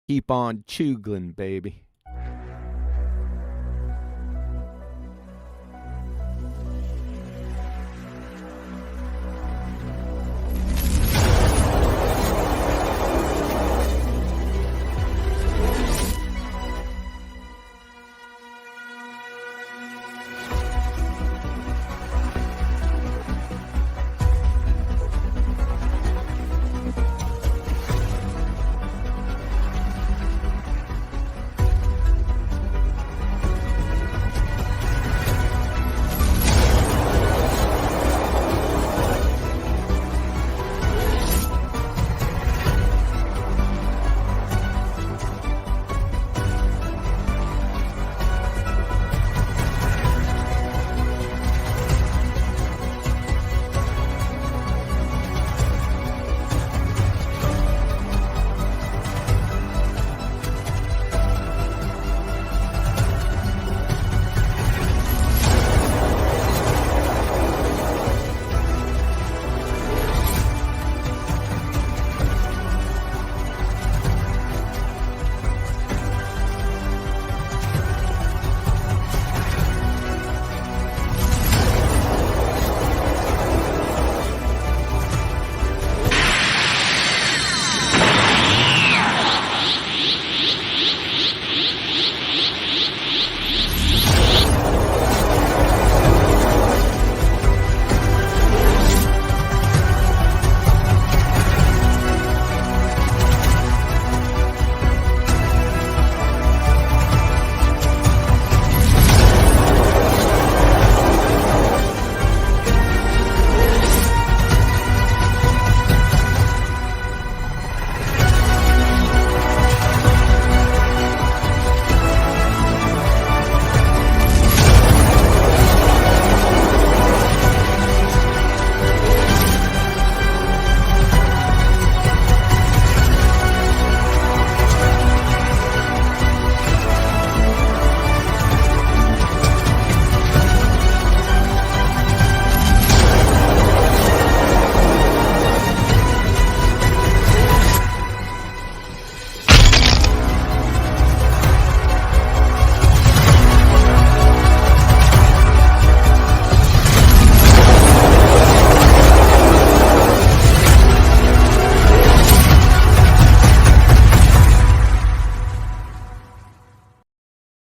Keep on choogling, baby.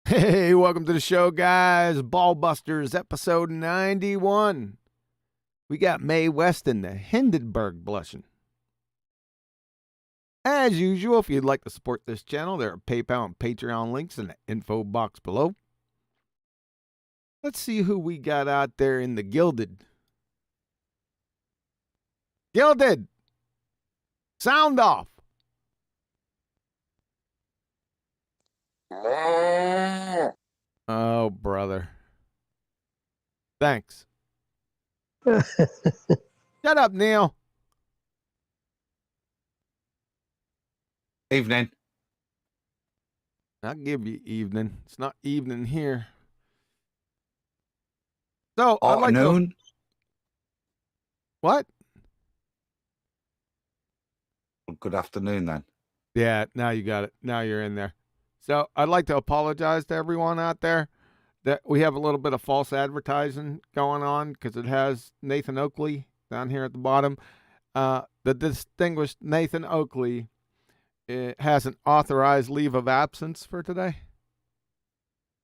Hey, welcome to the show, guys. Ballbusters, episode 91. We got Mae Weston, the Hindenburg blushing. As usual, if you'd like to support this channel, there are PayPal and Patreon links in the info box below. Let's see who we got out there in the Gilded. Gilded! Sound off! Oh, brother. Thanks. Shut up, Neil. Evening. I'll give you evening. It's not evening here. So, I'd like to... What? Good afternoon, then. Yeah, now you got it. Now you're in there. So, I'd like to apologize to everyone out there that we have a little bit of false advertising going on because it has Nathan Oakley down here at the bottom. The distinguished Nathan Oakley has an authorized leave of absence for today.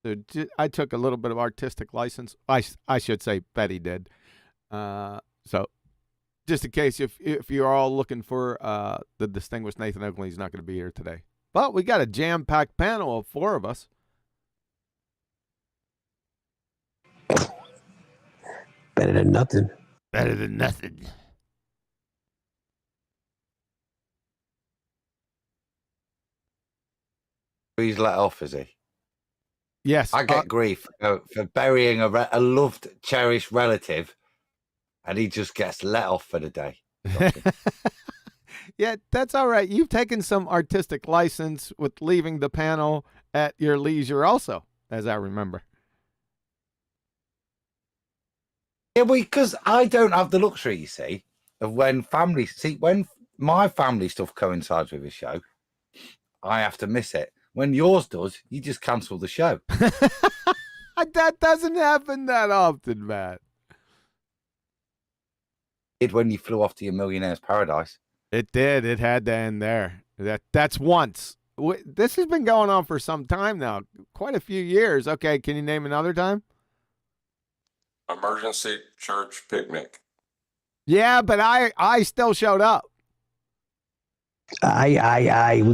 So I took a little bit of artistic license. I should say Betty did. So just in case if you're all looking for the distinguished Nathan Oakley, he's not going to be here today. But we got a jam-packed panel of 4 of us. Better than nothing. Better than nothing. He's let off, is he? Yes. I get grief for burying a loved, cherished relative, and he just gets let off for the day. Yeah, that's all right. You've taken some artistic license with leaving the panel at your leisure also, as I remember. Yeah, because I don't have the luxury, you see, of when my family stuff coincides with his show, I have to miss it. When yours does, you just cancel the show. That doesn't happen that often, Matt. It when you flew off to your millionaire's paradise. It did. It had to end there. That's once. This has been going on for some time now, quite a few years. Okay, can you name another time? Emergency church picnic. Yeah, but I still showed up. We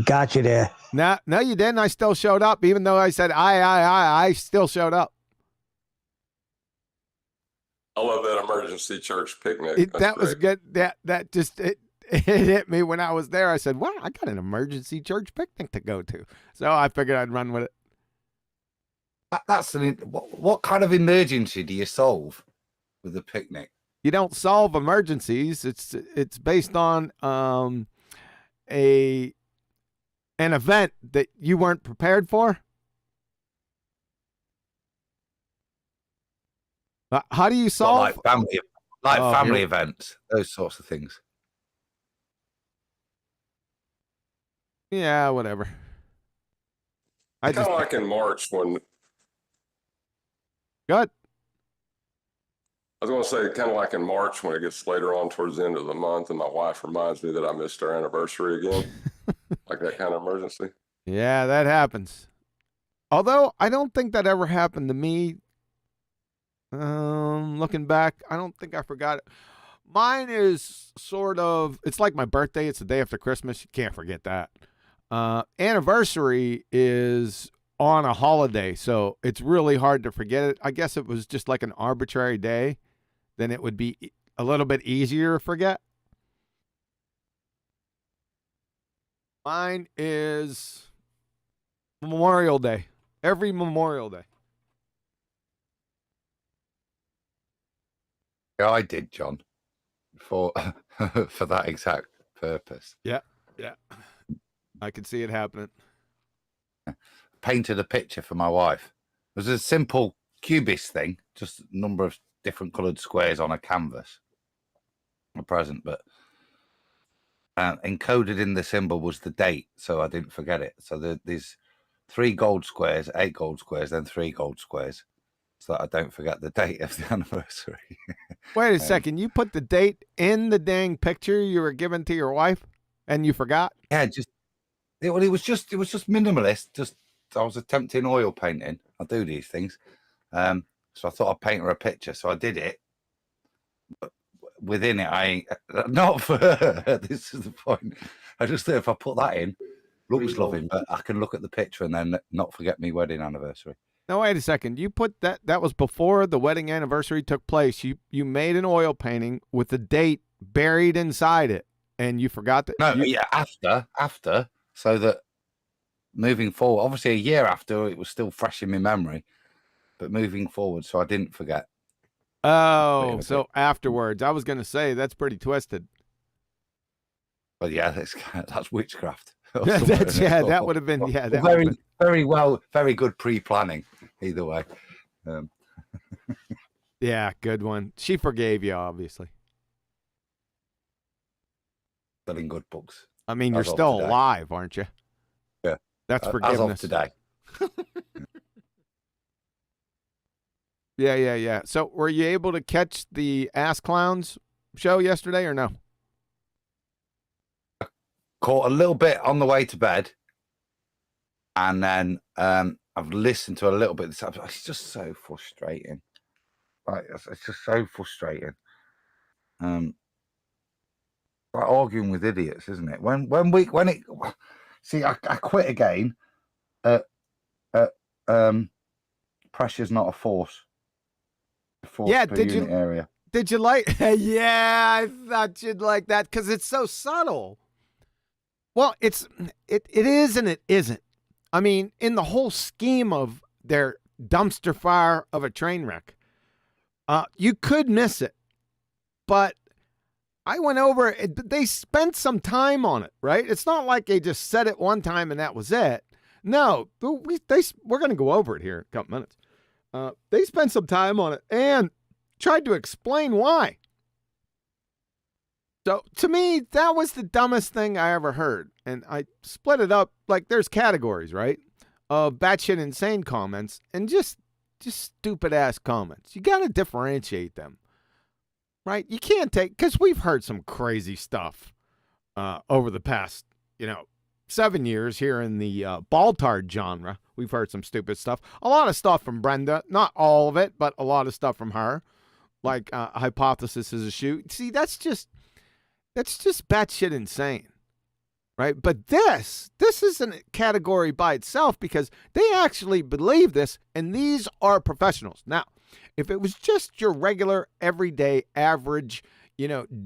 got you there. No, you didn't. I still showed up, even though I said I still showed up. I love that emergency church picnic. That was good. That just it hit me when I was there. I said, "Wow, I got an emergency church picnic to go to." So I figured I'd run with it. That's what kind of emergency do you solve with a picnic? You don't solve emergencies. It's based on an event that you weren't prepared for. How do you solve family events, those sorts of things? Yeah, whatever. I kind of like in March when. Good. I was going to say kind of like in March when it gets later on towards the end of the month, and my wife reminds me that I missed our anniversary again, like that kind of emergency. Yeah, that happens. Although I don't think that ever happened to me. Looking back, I don't think I forgot it. Mine is sort of, it's like my birthday. It's the day after Christmas. You can't forget that. Anniversary is on a holiday, so it's really hard to forget it. I guess it was just like an arbitrary day, then it would be a little bit easier to forget. Mine is Memorial Day. Every Memorial Day. Yeah, I did, John, for that exact purpose. Yeah. I could see it happening. Painted a picture for my wife. It was a simple cubist thing, just a number of different coloured squares on a canvas. A present, but encoded in the symbol was the date, so I didn't forget it. So there's 3 gold squares, 8 gold squares, then 3 gold squares, so that I don't forget the date of the anniversary. Wait a second. You put the date in the dang picture you were given to your wife, and you forgot? Yeah, it was just minimalist. Just I was attempting oil painting. I do these things, so I thought I'd paint her a picture. So I did it. But within it, not for her. This is the point. I just thought if I put that in, looks loving, but I can look at the picture and then not forget me wedding anniversary. No, wait a second. You put that was before the wedding anniversary took place. You made an oil painting with the date buried inside it, and you forgot that. No, yeah, after, so that moving forward, obviously a year after, it was still fresh in my memory, but moving forward, so I didn't forget. Oh, so afterwards. I was going to say that's pretty twisted. But yeah, that's witchcraft. That would have been very good pre-planning either way. Yeah, good one. She forgave you, obviously. Selling good books. I mean, you're still alive, aren't you? Yeah, that's forgiveness. As of today. Yeah. So, were you able to catch the Ass Clowns show yesterday or no? Caught a little bit on the way to bed, and then I've listened to a little bit. It's just so frustrating. Like it's just so frustrating. Like arguing with idiots, isn't it? I quit again. Pressure's not a force. Yeah, did you like? Yeah, I thought you'd like that because it's so subtle. Well, it is and it isn't. I mean, in the whole scheme of their dumpster fire of a train wreck, you could miss it. But I went over it. They spent some time on it, right? It's not like they just said it one time and that was it. No, we're going to go over it here in a couple minutes. They spent some time on it and tried to explain why. So to me, that was the dumbest thing I ever heard. And I split it up like there's categories, right? Of batshit insane comments and just stupid ass comments. You got to differentiate them, right? You can't take, because we've heard some crazy stuff over the past, 7 years here in the ball-tard genre. We've heard some stupid stuff. A lot of stuff from Brenda. Not all of it, but a lot of stuff from her. Like hypothesis is a shoe. See, that's just batshit insane, right? But this is a category by itself because they actually believe this, and these are professionals. Now, if it was just your regular, everyday, average,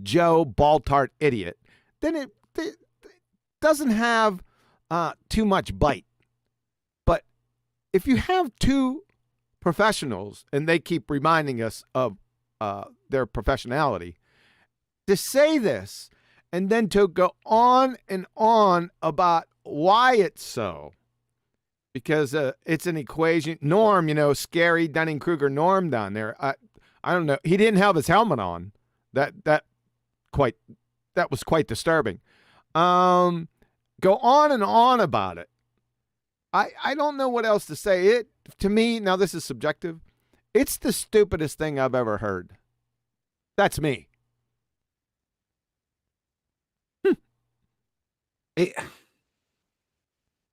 Joe ball-tart idiot, then it doesn't have too much bite. But if you have two professionals, and they keep reminding us of their professionality, to say this and then to go on and on about why it's so, because it's an equation. Norm, scary Dunning-Kruger Norm down there. I don't know. He didn't have his helmet on. That was quite disturbing. Go on and on about it. I don't know what else to say. It, to me, now this is subjective, it's the stupidest thing I've ever heard. That's me. The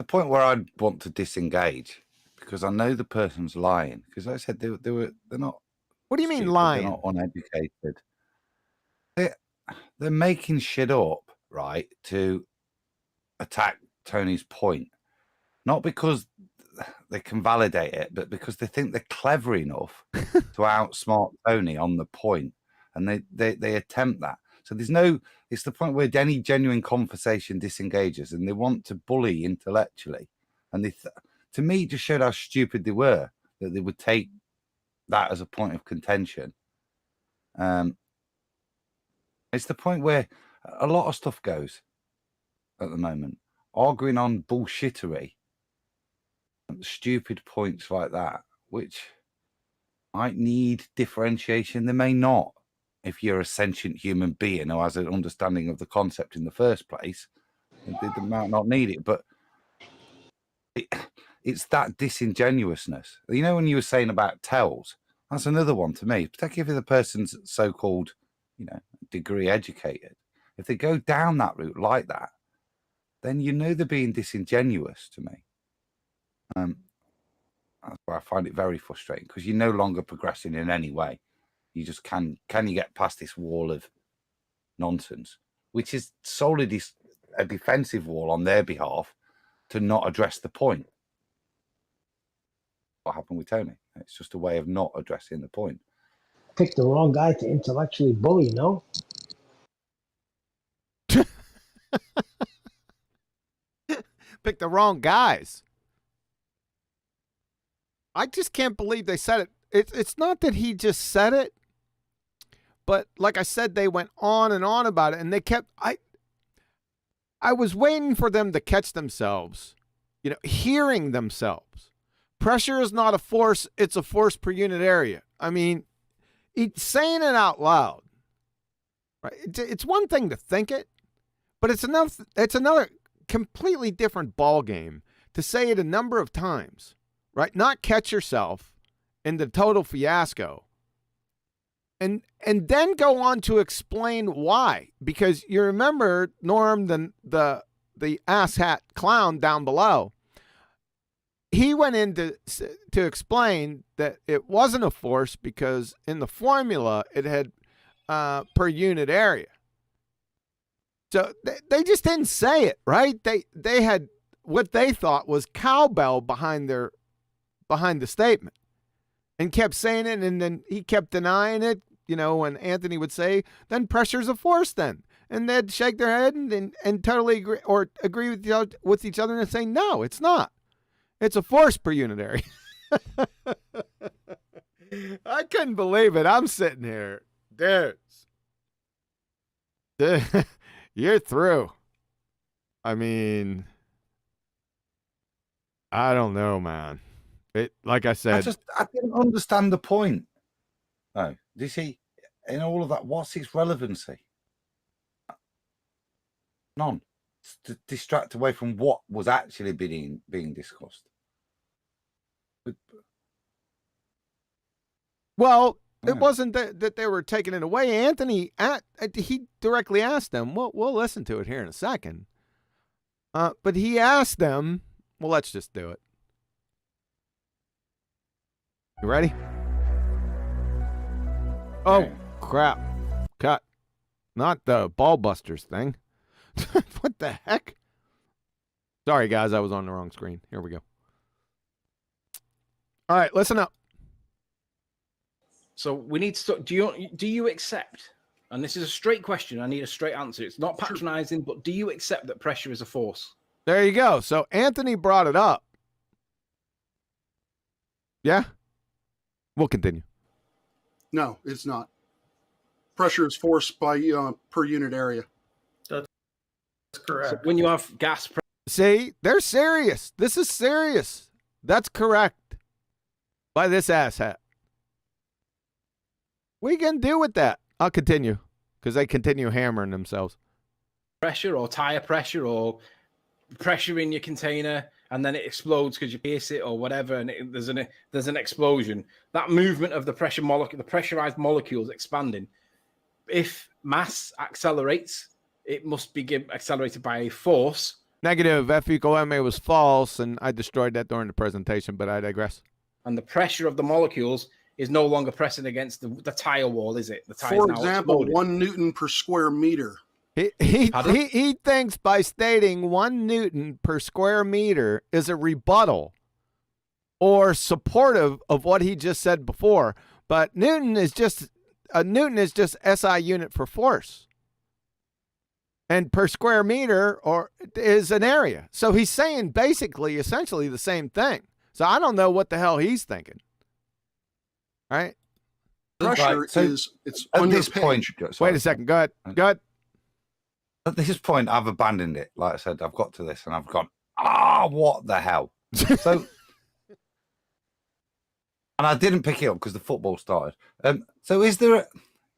point where I'd want to disengage, because I know the person's lying. Because like I said, they're not. What do you mean stupid, lying? They're not uneducated. They're making shit up, right, to attack Tony's point. Not because they can validate it, but because they think they're clever enough to outsmart Tony on the point, and they attempt that. So it's the point where any genuine conversation disengages, and they want to bully intellectually. And to me, it just showed how stupid they were, that they would take that as a point of contention. It's the point where a lot of stuff goes at the moment, arguing on bullshittery, stupid points like that, which might need differentiation. They may not. If you're a sentient human being who has an understanding of the concept in the first place, they might not need it. But it's that disingenuousness. When you were saying about tells, that's another one to me, particularly if the person's so-called, degree educated. If they go down that route like that, then they're being disingenuous to me. That's why I find it very frustrating, because you're no longer progressing in any way. You just can you get past this wall of nonsense, which is solely a defensive wall on their behalf to not address the point. What happened with Tony? It's just a way of not addressing the point. Picked the wrong guy to intellectually bully, no? Pick the wrong guys. I just can't believe they said it. It's not that he just said it, but like I said, they went on and on about it, and they kept. I was waiting for them to catch themselves, hearing themselves. Pressure is not a force; it's a force per unit area. I mean, saying it out loud, right? It's one thing to think it, but it's another completely different ball game to say it a number of times, right? Not catch yourself in the total fiasco. And then go on to explain why, because you remember Norm, the asshat clown down below. He went in to explain that it wasn't a force because in the formula it had per unit area. So they just didn't say it, right? They had what they thought was cowbell behind the statement, and kept saying it, and then he kept denying it. When Anthony would say, then pressure's a force then. And they'd shake their head and totally agree with each other and say, no, it's not. It's a force per unit area. I couldn't believe it. I'm sitting here. Dudes. You're through. I mean, I don't know, man. Like I said. I didn't understand the point. No. Do you see, in all of that, what's its relevancy? None. It's to distract away from what was actually being discussed. Well, Yeah. it wasn't that they were taking it away. Anthony, he directly asked them. We'll listen to it here in a second. But he asked them. Well, let's just do it. You ready? Oh, crap. Cut. Not the BALLBUSTERS thing. What the heck? Sorry, guys. I was on the wrong screen. Here we go. All right, listen up. So we need to. Do you accept? And this is a straight question. I need a straight answer. It's not patronizing, but do you accept that pressure is a force? There you go. So Anthony brought it up. Yeah? We'll continue. No, it's not. Pressure is force by per unit area. That's correct. So when you have gas pressure, See, they're serious. This is serious. That's correct. By this asshat. What are you going to do with that? I'll continue because they continue hammering themselves. pressure or tire pressure or pressure in your container, and then it explodes because you pierce it or whatever, and there's an explosion. That movement of the pressure molecule, the pressurized molecules expanding. If mass accelerates, it must be accelerated by a force. Negative. F equal ma was false, and I destroyed that during the presentation, but I digress. And the pressure of the molecules is no longer pressing against the tire wall, is it? The tire. For example, 1 Newton per square meter. He thinks by stating 1 Newton per square meter is a rebuttal or supportive of what he just said before. But Newton is just SI unit for force. And per square meter is an area. So he's saying basically, essentially the same thing. So I don't know what the hell he's thinking. All right? Pressure Right, so it's at on your this point, page. Wait a second. Go ahead. Go ahead. At this point, I've abandoned it. Like I said, I've got to this and I've gone, what the hell? So, and I didn't pick it up because the football started. So is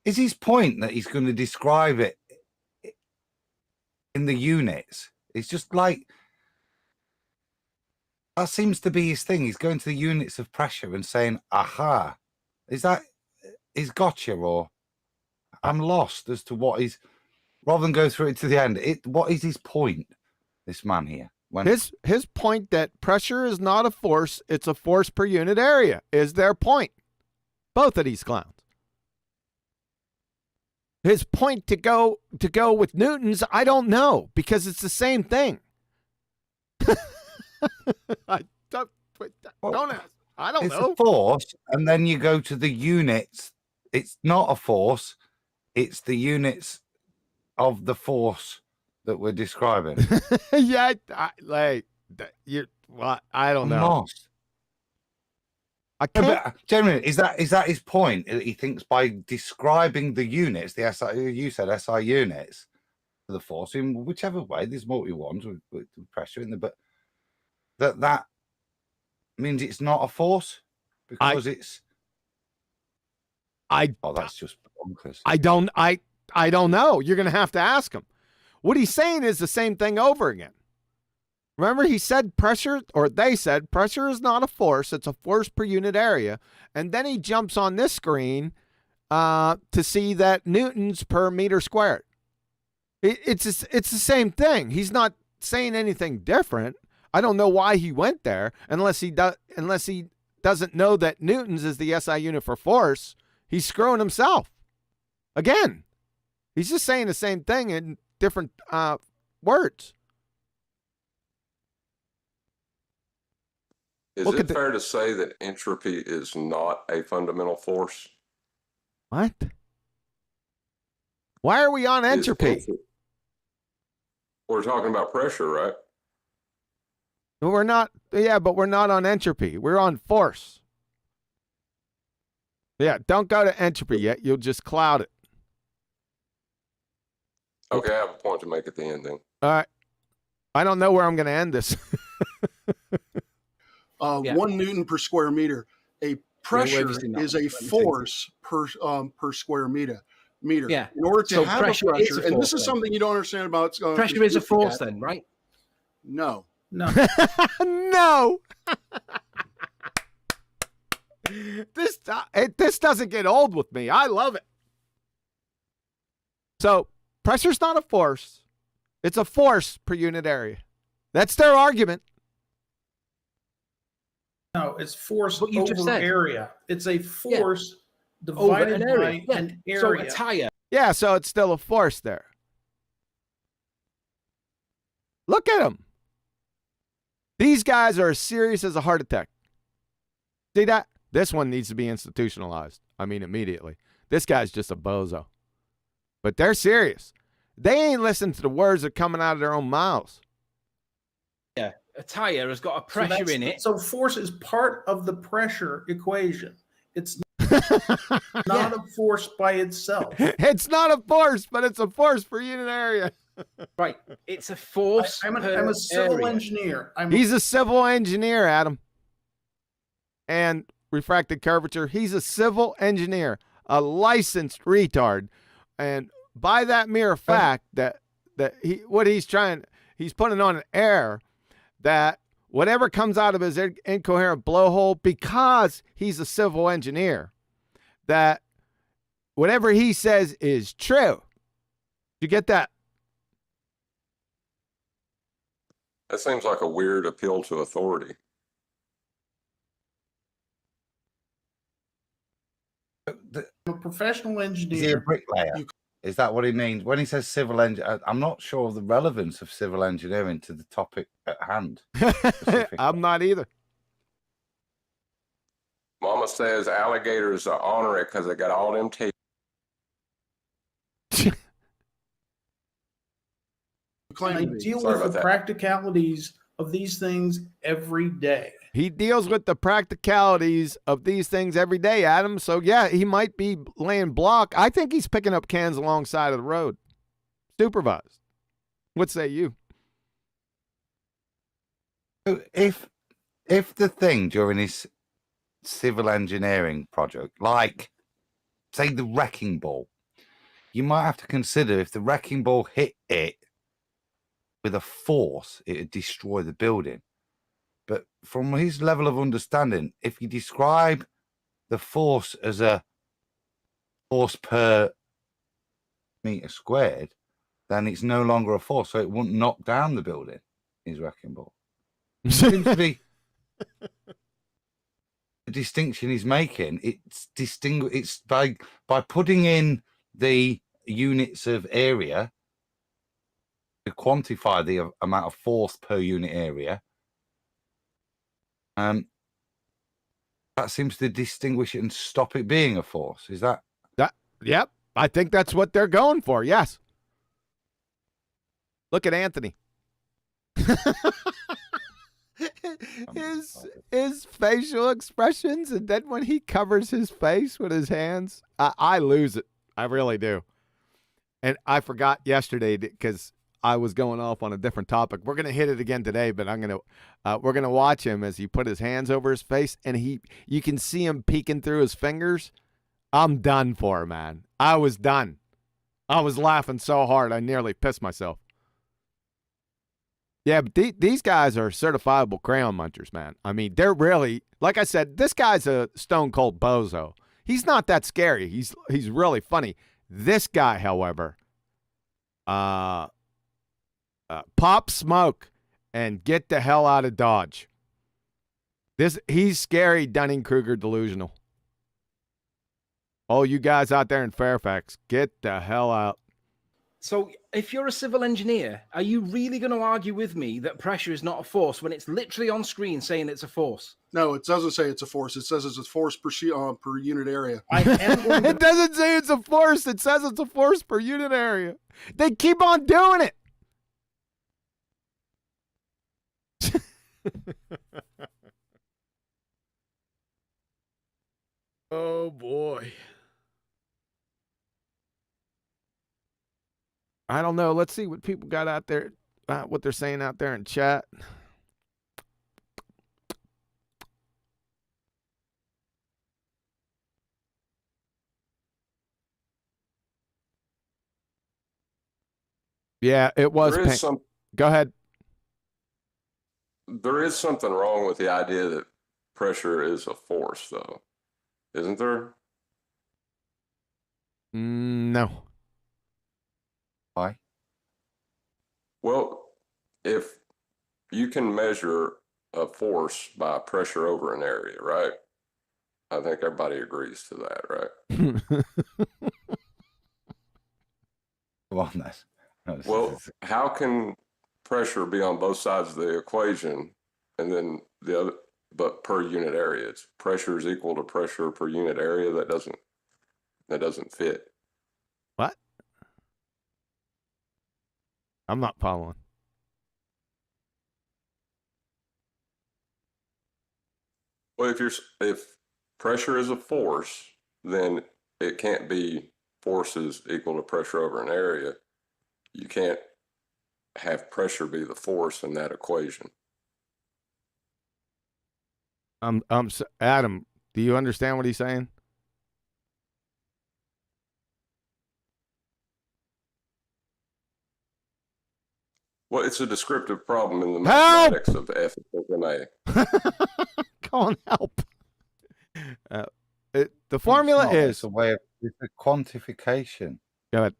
his point that he's going to describe it in the units? It's just like, that seems to be his thing. He's going to the units of pressure and saying, aha. Is that his gotcha, or I'm lost as to what he's, rather than go through it to the end, what is his point, this man here? His point that pressure is not a force, it's a force per unit area is their point. Both of these clowns. His point to go with Newton's, I don't know, because it's the same thing. Don't ask. I don't know. It's a force, and then you go to the units. It's not a force. It's the units of the force that we're describing. Yeah, I don't know. Lost. I No, can't. but generally, is that his point? He thinks by describing the units, the SI, you said SI units, of the force in whichever way. There's multi ones with pressure in there, but that means it's not a force because it's. That's just bonkers. I don't know. You're going to have to ask him. What he's saying is the same thing over again. Remember, he said pressure, or they said pressure is not a force. It's a force per unit area. And then he jumps on this screen to see that newtons per meter squared. It's the same thing. He's not saying anything different. I don't know why he went there unless he doesn't know that newtons is the SI unit for force. He's screwing himself. Again, he's just saying the same thing in different words. Is it fair to say that entropy is not a fundamental force? What? Why are we on entropy? We're talking about pressure, right? We're not. Yeah, but we're not on entropy. We're on force. Yeah, don't go to entropy yet. You'll just cloud it. Okay, I have a point to make at the end then. All right. I don't know where I'm going to end this. 1 Newton per square meter. A pressure is a force per square meter. meter. Yeah. In order to So have a pressure is pressure, a and force this is then. something you don't understand about Pressure is a conspiracy force cat. then, right? No. No. No. This doesn't get old with me. I love it. So pressure's not a force. It's a force per unit area. That's their argument. No, it's force What you just over said. area. It's a force Over divided an by area. Yeah. an So area. a tire. Yeah, so it's still a force there. Look at them. These guys are as serious as a heart attack. See that? This one needs to be institutionalized. I mean, immediately. This guy's just a bozo. But they're serious. They ain't listening to the words that are coming out of their own mouths. Yeah. A tire has got a pressure in it. So force is part of the pressure equation. It's not a force by itself. It's not a force, but it's a force per unit area. Right. It's a force. I'm per a civil area. engineer. He's a civil engineer, Adam. And refracted curvature. He's a civil engineer, a licensed retard. And by that mere fact that he's putting on an air that whatever comes out of his incoherent blowhole, because he's a civil engineer, that whatever he says is true. You get that? That seems like a weird appeal to authority. I'm a professional Is he a engineer. bricklayer? Is that what he means when he says civil engineer? I'm not sure of the relevance of civil engineering to the topic at hand. I'm not either. Mama says alligators are honor it because they got all them teeth. And I deal Sorry with about the that. practicalities of these things every day. He deals with the practicalities of these things every day, Adam. So, yeah, he might be laying block. I think he's picking up cans alongside of the road. Supervised. What say you? If the thing during his civil engineering project, like, say, the wrecking ball, you might have to consider if the wrecking ball hit it with a force, it would destroy the building. But from his level of understanding, if you describe the force as a force per meter squared, then it's no longer a force, so it wouldn't knock down the building, his wrecking ball. Seems to be the distinction he's making. It's by putting in the units of area to quantify the amount of force per unit area. That seems to distinguish it and stop it being a force. Is that? Yep. I think that's what they're going for. Yes. Look at Anthony. his facial expressions, and then when he covers his face with his hands, I lose it. I really do. And I forgot yesterday because I was going off on a different topic. We're gonna hit it again today, but we're gonna watch him as he put his hands over his face, and you can see him peeking through his fingers. I'm done for, man. I was done. I was laughing so hard I nearly pissed myself. Yeah, but these guys are certifiable crayon munchers, man. I mean, they're really, like I said, this guy's a stone cold bozo. He's not that scary. He's really funny. This guy, however, pop smoke and get the hell out of Dodge. He's scary, Dunning-Kruger delusional. Oh, you guys out there in Fairfax, get the hell out. So if you're a civil engineer, are you really going to argue with me that pressure is not a force when it's literally on screen saying it's a force? No, it doesn't say it's a force. It says it's a force per unit area. I am going to It doesn't say it's a force. It says it's a force per unit area. They keep on doing it. Oh, boy. I don't know. Let's see what people got out there, what they're saying out there in chat. Yeah, it was. There is some. Go ahead. There is something wrong with the idea that pressure is a force, though, isn't there? No. Why? Well, if you can measure a force by pressure over an area, right? I think everybody agrees to that, right? Come on, then. Well, how can pressure be on both sides of the equation and then the other, but per unit area? It's pressure is equal to pressure per unit area. That doesn't fit. What? I'm not following. Well, if pressure is a force, then it can't be forces equal to pressure over an area. You can't have pressure be the force in that equation. Adam, do you understand what he's saying? Well, it's a descriptive problem in the Help! mathematics of ethical domain. Go on, help. The formula is It's a way of it's a quantification. Go ahead.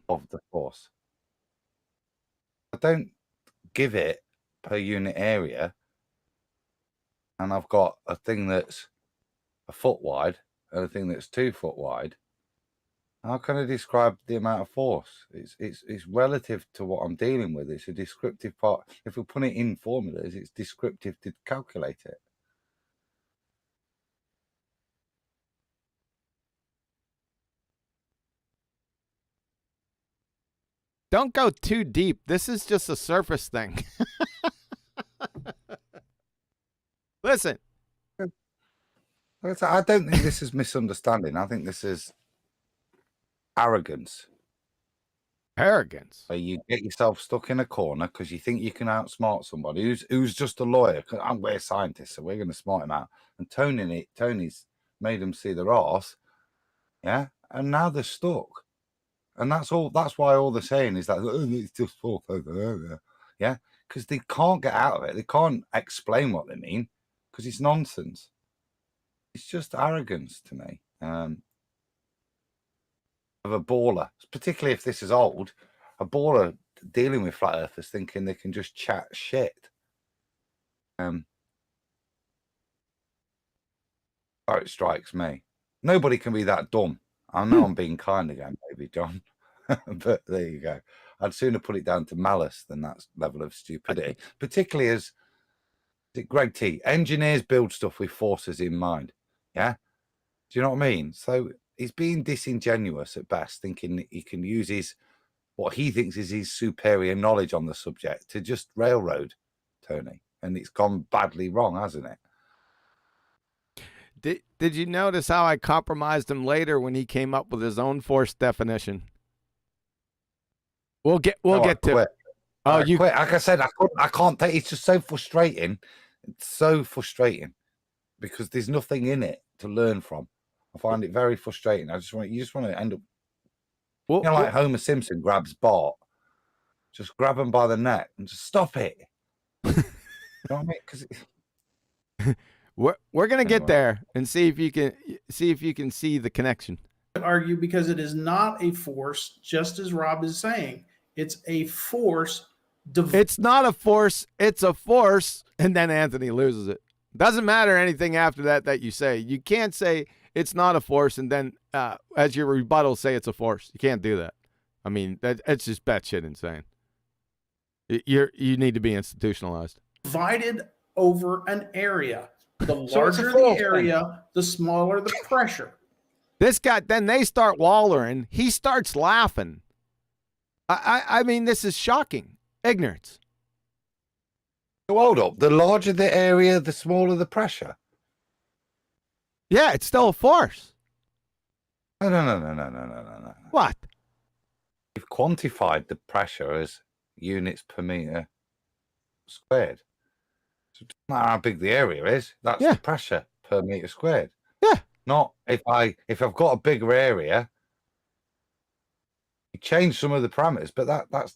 Of the force. I don't give it per unit area, and I've got a thing that's a foot wide and a thing that's 2 foot wide. How can I describe the amount of force? It's relative to what I'm dealing with. It's a descriptive part. If we put it in formulas, it's descriptive to calculate it. Don't go too deep. This is just a surface thing. Listen. I don't think this is misunderstanding. I think this is arrogance. Arrogance. Where you get yourself stuck in a corner because you think you can outsmart somebody who's just a lawyer. We're scientists, so we're going to smart him out. And Tony's made them see their arse. Yeah. And now they're stuck. And that's all. That's why all they're saying is that it's just force. Yeah, because they can't get out of it. They can't explain what they mean because it's nonsense. It's just arrogance to me. Of a baller, particularly if this is old, a baller dealing with flat earthers thinking they can just chat shit. It strikes me. Nobody can be that dumb. I know I'm being kind again, maybe, John. But there you go. I'd sooner put it down to malice than that level of stupidity, particularly as Greg T. Engineers build stuff with forces in mind. Yeah. Do you know what I mean? So he's being disingenuous at best, thinking that he can use what he thinks is his superior knowledge on the subject to just railroad Tony. And it's gone badly wrong, hasn't it? Did you notice how I compromised him later when he came up with his own force definition? We'll get to it. Oh, you quit. Like I said, I can't take. It's just so frustrating. It's so frustrating because there's nothing in it to learn from. I find it very frustrating. You just want to end up, like Homer Simpson grabs Bart, just grab him by the neck and just stop it. You know what I mean? Because we're gonna get there and see if you can see the connection. Argue because it is not a force, just as Rob is saying. It's a force. It's not a force. It's a force, and then Anthony loses it. Doesn't matter anything after that you say. You can't say it's not a force and then as your rebuttal say it's a force. You can't do that. I mean, it's just batshit insane. You need to be institutionalized. Divided over an area. The larger the area, the smaller the pressure. This guy, then they start wallering. He starts laughing. I mean, this is shocking. Ignorance. Hold up. The larger the area, the smaller the pressure. Yeah, it's still a force. No. What? You've quantified the pressure as units per meter squared. So it doesn't matter how big the area is. That's the pressure per meter squared. Yeah. Not if I've got a bigger area, You change some of the parameters, but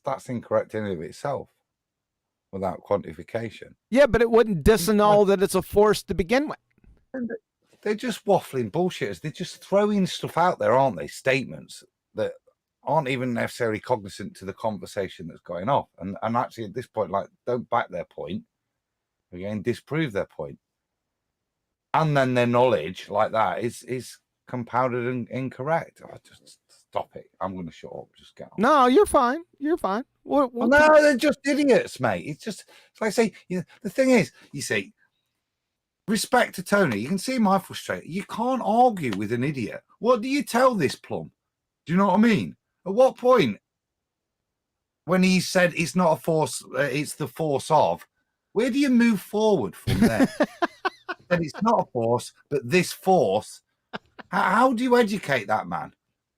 that's incorrect in and of itself without quantification. Yeah, but it wouldn't disannul that it's a force to begin with. They're just waffling bullshitters. They're just throwing stuff out there, aren't they? Statements that aren't even necessarily cognizant to the conversation that's going off. And actually at this point, like, don't back their point. Again, disprove their point. And then their knowledge like that is compounded and incorrect. Oh, just stop it. I'm going to shut up. Just get on. No, you're fine. You're fine. No, they're just idiots, mate. It's like I say, the thing is, you see, respect to Tony. You can see my frustration. You can't argue with an idiot. What do you tell this plum? Do you know what I mean? At what point, when he said it's not a force, it's the force of, where do you move forward from there? And it's not a force, but this force. How do you educate that man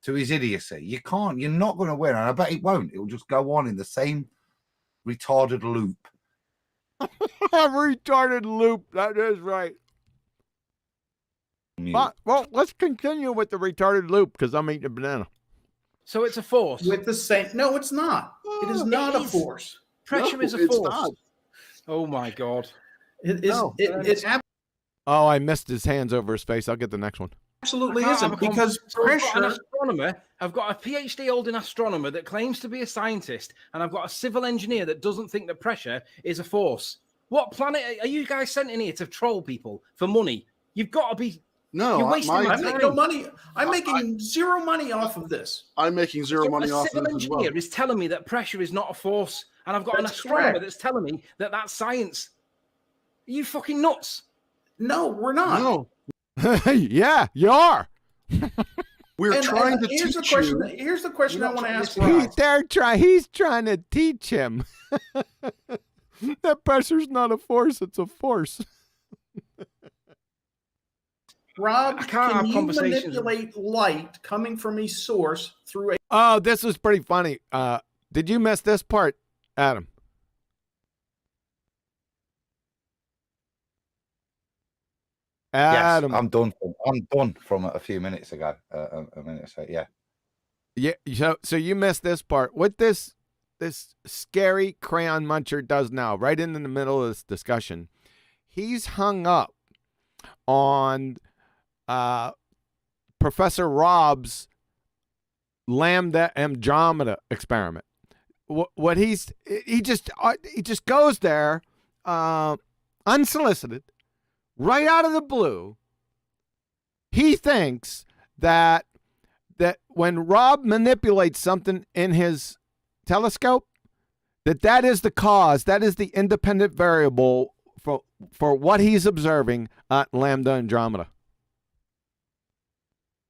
to his idiocy? You can't. You're not going to win, and I bet it won't. It will just go on in the same retarded loop. Retarded loop. That is right. But, well, let's continue with the retarded loop because I'm eating a banana. So it's a force. With the same. No, it's not. It is not a force. Pressure is a it's force. not. Oh my God. It is. No, It Oh, I missed his hands over his face. I'll get the next one. absolutely I can't have isn't a because So I've got an pressure. astronomer. I've got a PhD holding astronomer that claims to be a scientist, and I've got a civil engineer that doesn't think that pressure is a force. What planet are you guys sent in here to troll people for money? You've got to be. No, You're wasting I my make time. no money. I'm making zero money off of this. I'm making zero money A off of civil this as well. engineer is telling me that pressure is not a force, and I've got an That's astronomer correct. that's telling me that that's science. Are you fucking nuts? No, we're not. No, Yeah, you are. we're trying to here's teach the question. you. Here's the question I want to ask He's trying to teach him that pressure's not a force, it's a force. Rob, I can't can have you conversations. manipulate light coming from a source through a Oh, this was pretty funny. Did you miss this part, Adam? Adam. Yes, I'm done. I'm done from a few minutes ago. A minute or so, yeah. Yeah, so you missed this part. What this scary crayon muncher does now, right in the middle of this discussion, he's hung up on Professor Rob's lambda Andromeda experiment. What he just goes there unsolicited, right out of the blue. He thinks that when Rob manipulates something in his telescope, that is the cause, that is the independent variable for what he's observing at lambda Andromeda.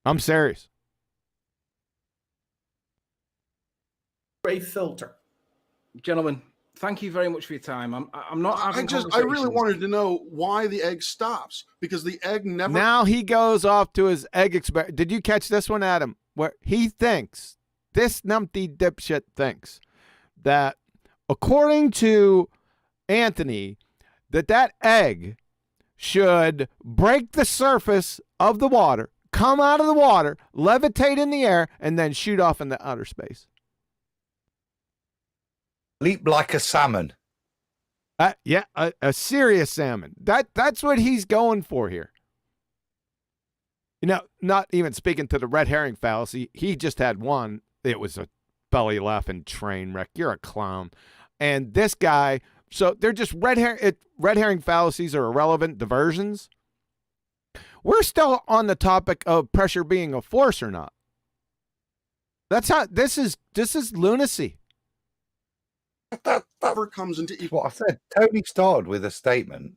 I'm serious. filter. Gentlemen, thank you very much for your time. I'm not having I really conversations. wanted to know why the egg stops because the egg never. Now he goes off to his egg experiment. Did you catch this one, Adam? Where he thinks, this numpty dipshit thinks, that according to Anthony, that egg should break the surface of the water, come out of the water, levitate in the air, and then shoot off into outer space. Leap like a salmon. Yeah, a serious salmon. That's what he's going for here. You know, not even speaking to the red herring fallacy. He just had one. It was a belly laughing train wreck. You're a clown. And this guy, so they're just red herring fallacies are irrelevant diversions. We're still on the topic of pressure being a force or not. That's how this is lunacy. That never comes into That's what I said. Tony started with a statement,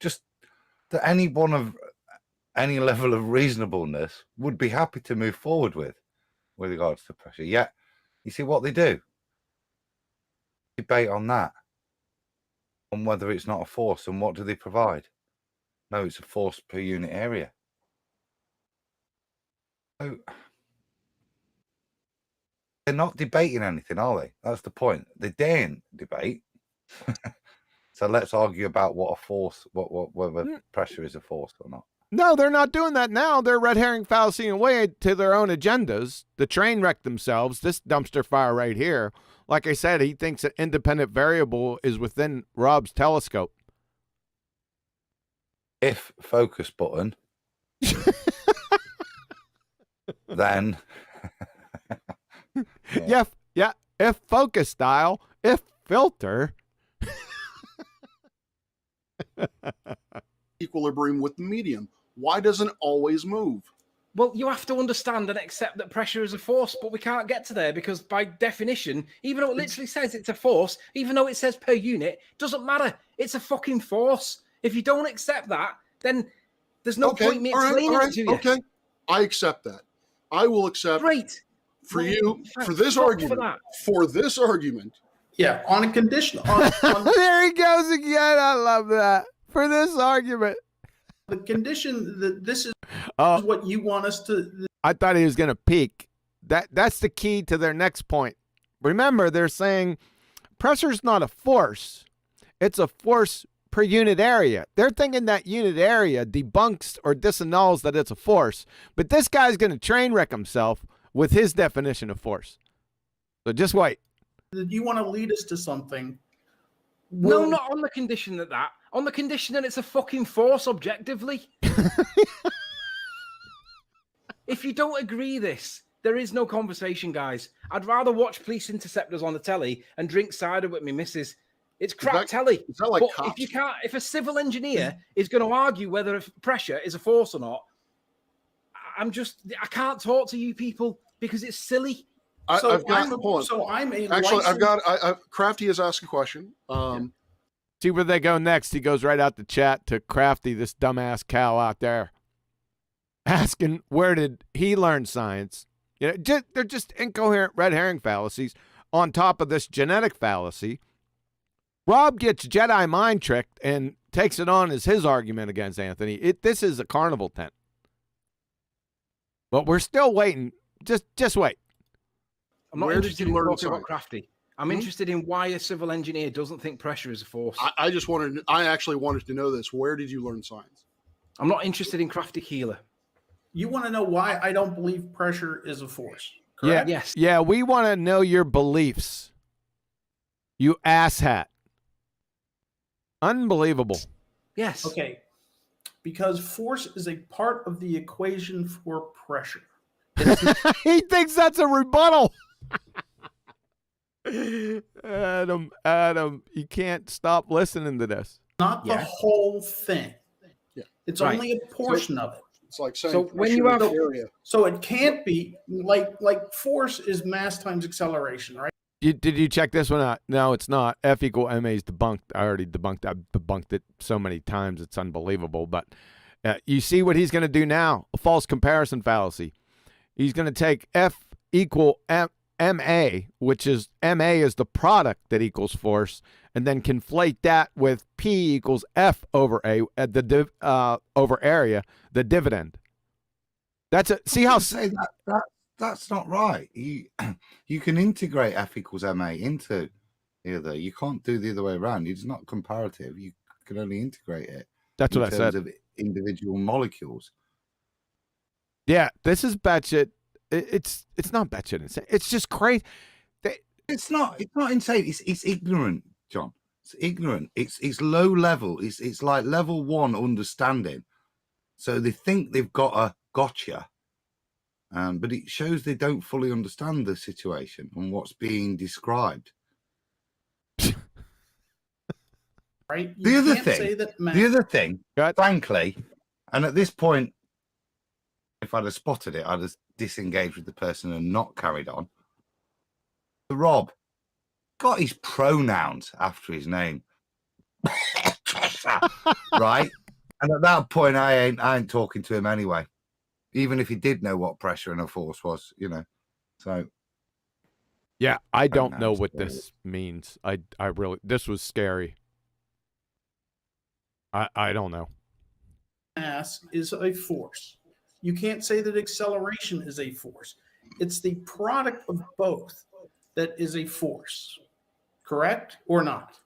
just that anyone of any level of reasonableness would be happy to move forward with regards to pressure. Yet, you see what they do? Debate on that, on whether it's not a force, and what do they provide? No, it's a force per unit area. So, they're not debating anything, are they? That's the point. They daren't debate. So let's argue about what a force, whether pressure is a force or not. No, they're not doing that now. They're red herring fallacy away to their own agendas. The train wrecked themselves. This dumpster fire right here. Like I said, he thinks an independent variable is within Rob's telescope. If focus button, then Yeah. If focus style, if filter. Equilibrium with the medium. Why doesn't it always move? Well, you have to understand and accept that pressure is a force, but we can't get to there because by definition, even though it literally says it's a force, even though it says per unit, doesn't matter. It's a fucking force. If you don't accept that, then there's no point in me explaining it to you. Okay, I accept that. I will accept. Great. For you, for this Fuck argument. For this argument. Yeah, on a condition. On There he goes again. I love that. For this argument. the condition that this is Oh, what you want us to. I thought he was going to peak. That's the key to their next point. Remember, they're saying pressure's not a force. It's a force per unit area. They're thinking that unit area debunks or disannuls that it's a force. But this guy's going to train wreck himself with his definition of force. So just wait. You want to lead us to something. No, not on the condition that. On the condition that it's a fucking force objectively. If you don't agree this, there is no conversation, guys. I'd rather watch police interceptors on the telly and drink cider with me missus. It's crap telly. Is that like but cops? if a civil engineer is going to argue whether pressure is a force or not, I can't talk to you people because it's silly. I've got Crafty has asked a question. See where they go next. He goes right out the chat to Crafty, this dumbass cow out there, asking where did he learn science? You know, they're just incoherent red herring fallacies on top of this genetic fallacy. Rob gets Jedi mind tricked and takes it on as his argument against Anthony. This is a carnival tent. But we're still waiting. Just wait. I'm not Where did interested you in learn talking about science? Crafty. I'm interested in why a civil engineer doesn't think pressure is a force. I actually wanted to know this. Where did you learn science? I'm not interested in Crafty Keeler. You want to know why I don't believe pressure is a force, correct? Yeah, Yes. yeah, we want to know your beliefs. You asshat. Unbelievable. Yes. Okay. Because force is a part of the equation for pressure. He thinks that's a rebuttal. Adam, you can't stop listening to this. Not the whole thing. Yeah. It's Right. only a portion of it. It's like saying So when you pressure have- in the area. So it can't be like force is mass times acceleration, right? Did you check this one out? No, it's not. F equal ma is debunked. I already debunked. I've debunked it so many times. It's unbelievable. But you see what he's going to do now? A false comparison fallacy. He's going to take F equal ma, which is ma is the product that equals force, and then conflate that with P equals F over A over area, the dividend. That's it. See how say that's not right. You can integrate F equals ma into the other. You can't do the other way around. It's not comparative. You can only integrate it. that's what I in terms said. of individual molecules. Yeah, this is batshit. It's not batshit. It's just crazy. It's not insane. It's ignorant, John. It's ignorant. It's low level. It's like level 1 understanding. So they think they've got a gotcha, but it shows they don't fully understand the situation and what's being described. Right? The You other can't thing- say that The other thing, Go ahead. frankly, and at this point, if I'd have spotted it, I'd have disengaged with the person and not carried on. Rob got his pronouns after his name. Right? And at that point, I ain't talking to him anyway. Even if he did know what pressure and a force was, you know. So Yeah, I don't know Pronouns, what yeah. this means. I really, this was scary. I don't know. mass is a force. You can't say that acceleration is a force. It's the product of both that is a force. Correct or not?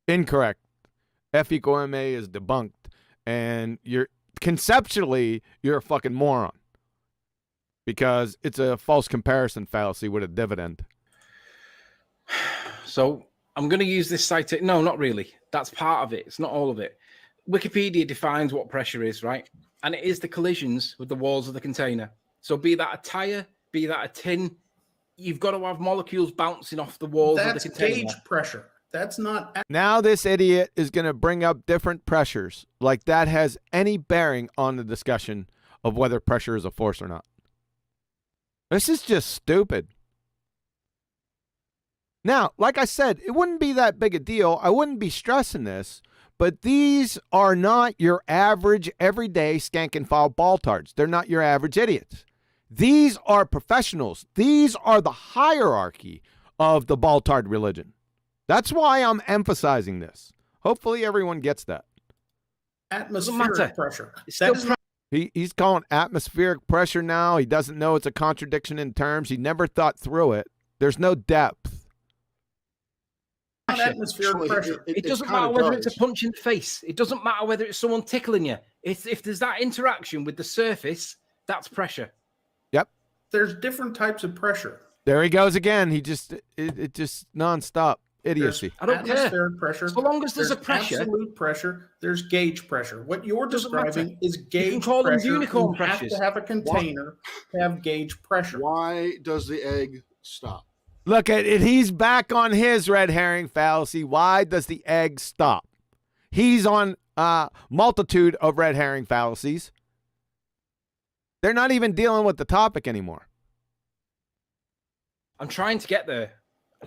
Incorrect. F equal ma is debunked. and you're conceptually you're a fucking moron because it's a false comparison fallacy with a dividend. So I'm going to use this site. No, not really. That's part of it. It's not all of it. Wikipedia defines what pressure is, right? And it is the collisions with the walls of the container. So be that a tire, be that a tin, you've got to have molecules bouncing off the walls of the That's container. gauge pressure. That's not. Now this idiot is going to bring up different pressures, like that has any bearing on the discussion of whether pressure is a force or not. This is just stupid. Now, like I said, it wouldn't be that big a deal. I wouldn't be stressing this, but these are not your average, everyday skank and file baltards. They're not your average idiots. These are professionals. These are the hierarchy of the baltard religion. That's why I'm emphasizing this. Hopefully everyone gets that. Atmospheric pressure. It's That still is He's calling atmospheric pressure now. He doesn't know it's a contradiction in terms. He never thought through it. There's no depth. not atmospheric Actually, pressure. It doesn't kinda matter whether it's does. a punch in the face. It doesn't matter whether it's someone tickling you. If there's that interaction with the surface, that's pressure. Yep. There's different types of pressure. There he goes again. He just, it just nonstop idiocy. I don't care. Atmospheric pressure. So long as there's a pressure. Absolute pressure. There's gauge pressure. What you're Doesn't describing matter. is gauge can call them pressure. unicorn You have pressures. to have a container to have gauge pressure. Why does the egg stop? Look at it. He's back on his red herring fallacy. Why does the egg stop? He's on a multitude of red herring fallacies. They're not even dealing with the topic anymore. I'm trying to get there.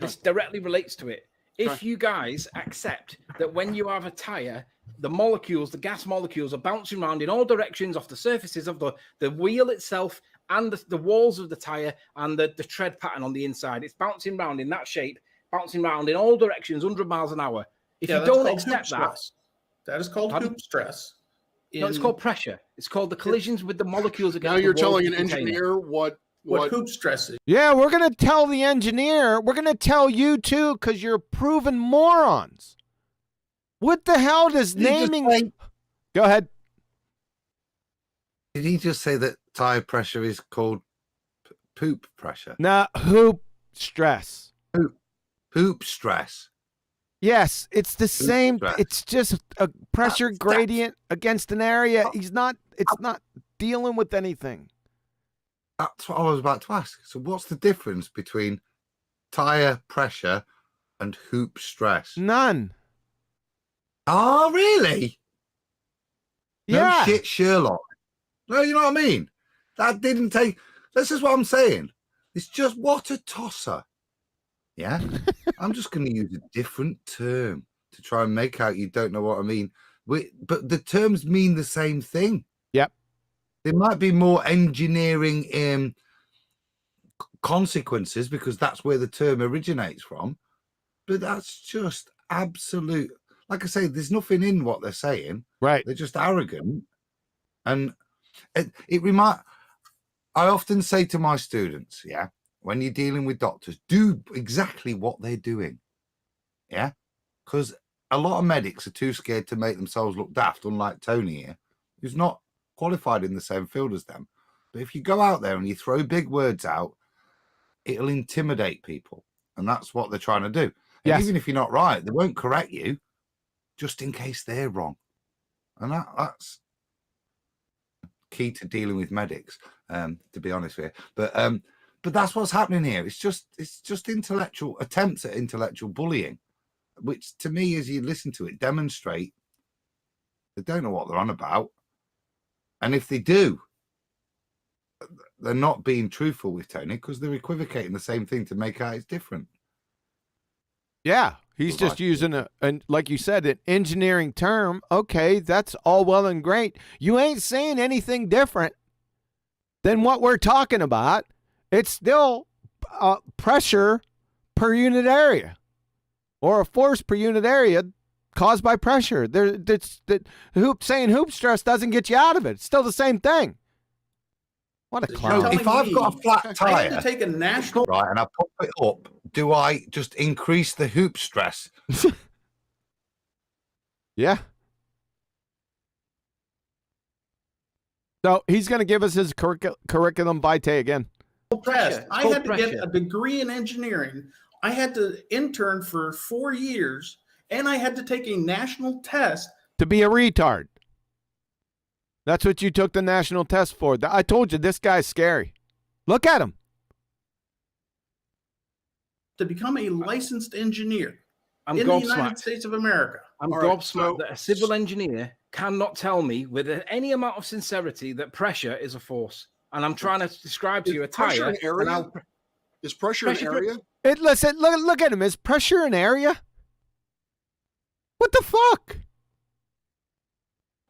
This directly relates to it. If you guys accept that when you have a tire, the molecules, the gas molecules are bouncing around in all directions off the surfaces of the wheel itself and the walls of the tire and the tread pattern on the inside. It's bouncing around in that shape, bouncing around in all directions, 100 miles an hour. If you that's don't called accept hoop that, stress. That is called Pardon? hoop stress. no, it's called pressure. It's called the collisions with the molecules against Now the you're walls telling of an the container. engineer what hoop stress is. Yeah, we're going to tell the engineer. We're going to tell you too because you're proven morons. What the hell does Did he just naming... say- Go ahead. Did he just say that tire pressure is called poop pressure? Nah, hoop stress. Poop stress. Yes, it's the same. stress. It's just a pressure That's- gradient against an area. It's not dealing with anything. That's what I was about to ask. So what's the difference between tire pressure and hoop stress? None. Oh, really? Yeah. No shit, Sherlock. No, you know what I mean? That didn't take... This is what I'm saying. It's just what a tosser. Yeah? I'm just going to use a different term to try and make out you don't know what I mean. But the terms mean the same thing. Yep. There might be more engineering consequences because that's where the term originates from. But that's just absolute... Like I say, there's nothing in what they're saying. Right. They're just arrogant. And I often say to my students, yeah, when you're dealing with doctors, do exactly what they're doing. Yeah. Because a lot of medics are too scared to make themselves look daft, unlike Tony here, who's not qualified in the same field as them. But if you go out there and you throw big words out, it'll intimidate people. And that's what they're trying to do. And Yes. even if you're not right, they won't correct you just in case they're wrong. And that's key to dealing with medics, to be honest with you. But that's what's happening here. It's just intellectual attempts at intellectual bullying, which to me, as you listen to it, demonstrate they don't know what they're on about. And if they do, they're not being truthful with Tony because they're equivocating the same thing to make out it's different. Yeah. He's just Right. using like you said, an engineering term. Okay, that's all well and great. You ain't saying anything different than what we're talking about. It's still pressure per unit area or a force per unit area caused by pressure. Saying hoop stress doesn't get you out of it. It's still the same thing. What a You're clown. telling If I've got a flat I have tire, to take a national. right, and I pop it up, do I just increase the hoop stress? Yeah. So he's going to give us his curriculum vitae again. Test. I Cold had to pressure. get a degree in engineering. I had to intern for 4 years, and I had to take a national test. To be a retard. That's what you took the national test for. I told you, this guy's scary. Look at him. To become a licensed engineer I'm in the United gobsmacked. States of America. I'm All right, gobsmacked so- that a civil engineer cannot tell me with any amount of sincerity that pressure is a force. And I'm trying to describe to Is you a pressure tire. an area? and I'll- Is pressure, Pressure- an area? Listen, look at him. Is pressure an area? What the fuck?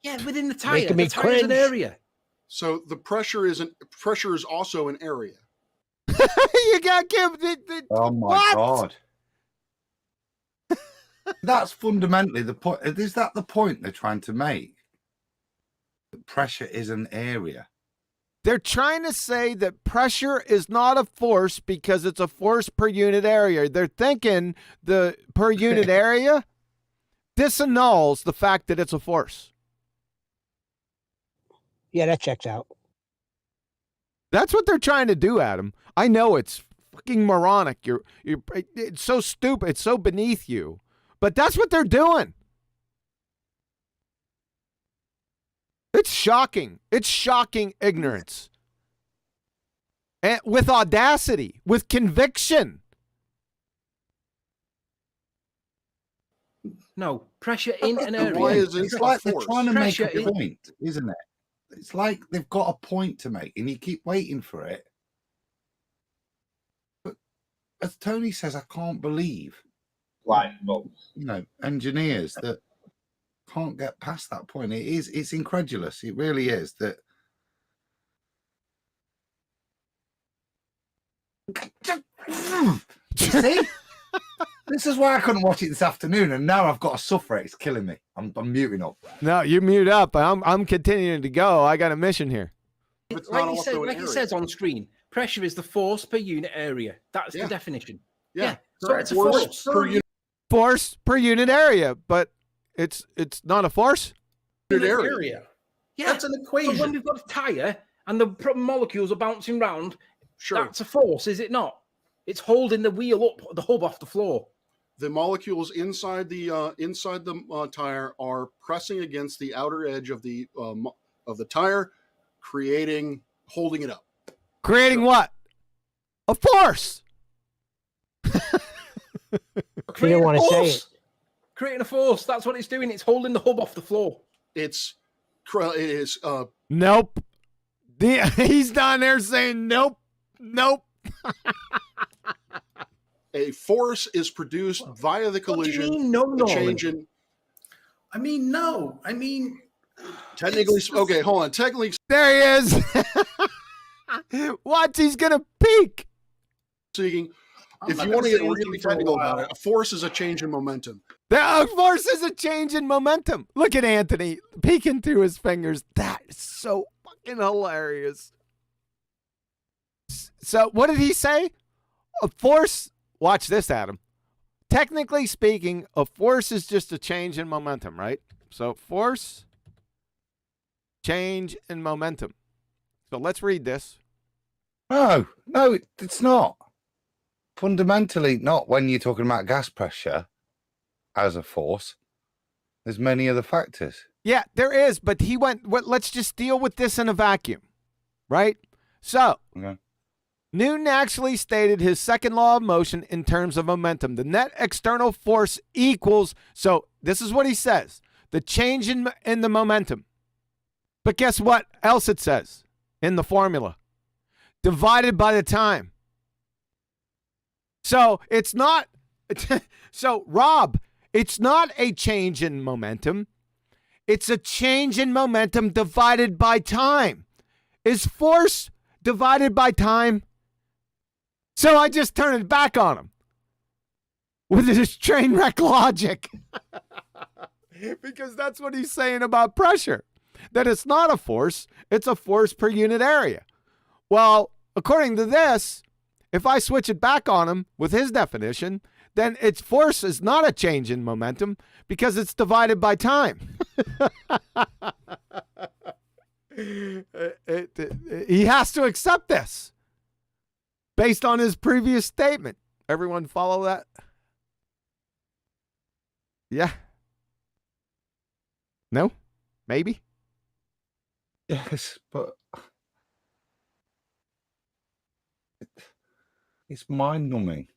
Yeah, within the tire. Making me The tire's an cringe. area. So the pressure is also an area. You got to give the Oh my What? God. That's fundamentally the point. Is that the point they're trying to make? That pressure is an area. They're trying to say that pressure is not a force because it's a force per unit area. They're thinking the per unit area disannuls the fact that it's a force. Yeah, that checks out. That's what they're trying to do, Adam. I know it's fucking moronic. It's so stupid. It's so beneath you. But that's what they're doing. It's shocking. It's shocking ignorance. And with audacity, with conviction. No, pressure in an And area. why is it It's a like they're force? trying to make Pressure a in- point, isn't it? It's like they've got a point to make, and you keep waiting for it. But as Tony says, I can't believe, engineers that can't get past that point. It's incredulous. It really is. That see, this is why I couldn't watch it this afternoon, and now I've got to suffer it. It's killing me. I'm muting up. No, you mute up. I'm continuing to go. I got a mission here. It's Like not you also said, an like it area. says on screen, pressure is the force per unit area. That's Yeah. the definition. Yeah. So it's a Force force. per unit Force per unit area, but it's not a force. area. Yeah. That's an So when equation. we've got a tire and the molecules are bouncing round, Sure. that's a force, is it not? It's holding the wheel up, the hub off the floor. The molecules inside the tire are pressing against the outer edge of the tire, holding it up. Creating what? A force. You don't want to say it. Creating a force. That's what it's doing. It's holding the hub off the floor. It is Nope. He's down there saying nope. a force is produced via the What do collision. you mean, no, The Norman? change in I mean, no. I mean, technically. Okay, hold on. Technically There he is. Watch, he's gonna peek. speaking, I'm if not you gonna want to get say anything really for a technical while. about it, a force is a change in momentum. The force is a change in momentum. Look at Anthony peeking through his fingers. That is so fucking hilarious. So, what did he say? A force. Watch this, Adam. Technically speaking, a force is just a change in momentum, right? So, force, change in momentum. So, let's read this. No, it's not. Fundamentally, not when you're talking about gas pressure as a force. There's many other factors. Yeah, there is, but he went, let's just deal with this in a vacuum, right? So, Okay. Newton actually stated his second law of motion in terms of momentum. The net external force equals, so this is what he says, the change in the momentum. But guess what else it says in the formula? Divided by the time. So it's not, so Rob, it's not a change in momentum. It's a change in momentum divided by time. Is force divided by time? So I just turn it back on him with his train wreck logic. Because that's what he's saying about pressure. That it's not a force, it's a force per unit area. Well, according to this, if I switch it back on him with his definition, then its force is not a change in momentum because it's divided by time. He has to accept this based on his previous statement. Everyone follow that? Yeah. No? Maybe? Yes, but it's mind-numbing.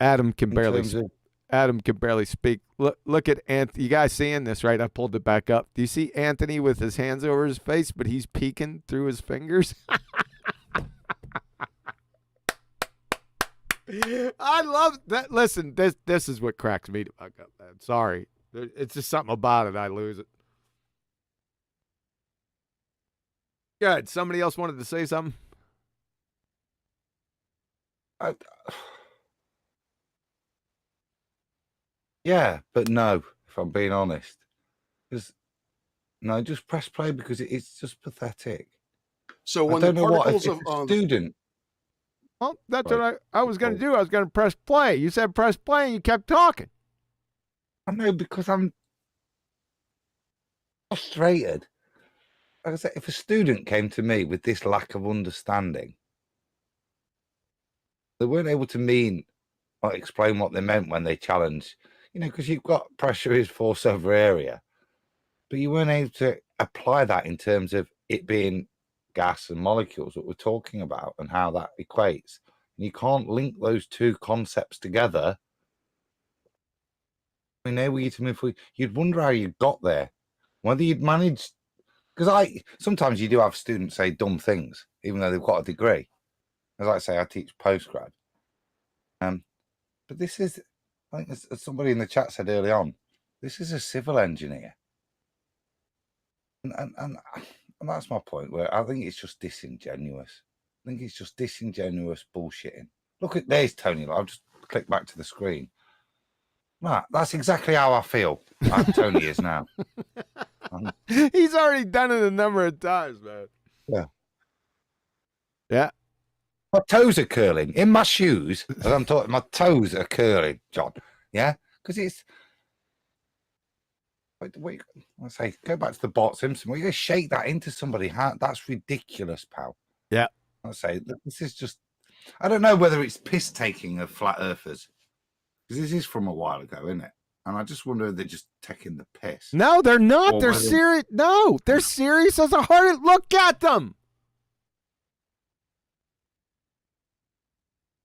Adam can in barely terms of Adam can barely speak. Look at Anthony. You guys seeing this, right? I pulled it back up. Do you see Anthony with his hands over his face, but he's peeking through his fingers? I love that. Listen, this is what cracks me the fuck up, man. Sorry. It's just something about it. I lose it. Good. Somebody else wanted to say something? Yeah, but no, if I'm being honest. Because no, just press play because it's just pathetic. So I when the don't know what particles if of a student. Well, that's Right. what I was going to Oh. do. I was going to press play. You said press play, and you kept talking. I know because I'm frustrated. Like I said, if a student came to me with this lack of understanding, they weren't able to mean or explain what they meant when they challenged, because you've got pressure is force over area, but you weren't able to apply that in terms of it being gas and molecules that we're talking about and how that equates. And you can't link those two concepts together. We enable you to move forward. You'd wonder how you got there, whether you'd managed. Because sometimes you do have students say dumb things, even though they've got a degree. As I say, I teach postgrad. But this is, I think as somebody in the chat said early on, this is a civil engineer. And that's my point, where I think it's just disingenuous. I think it's just disingenuous bullshitting. Look at, there's Tony. I'll just click back to the screen. Matt, that's exactly how I feel. Tony is now. He's already done it a number of times, man. Yeah. Yeah. My toes are curling in my shoes as I'm talking. My toes are curling, John. Yeah, because it's. Wait, I say, go back to the Bart Simpson. Well, you shake that into somebody. That's ridiculous, pal. Yeah. I say this is just. I don't know whether it's piss taking of flat earthers, because this is from a while ago, isn't it? And I just wonder if they're just taking the piss. No, they're not. Or They're whether- serious. No, they're serious as a heart. Look at them.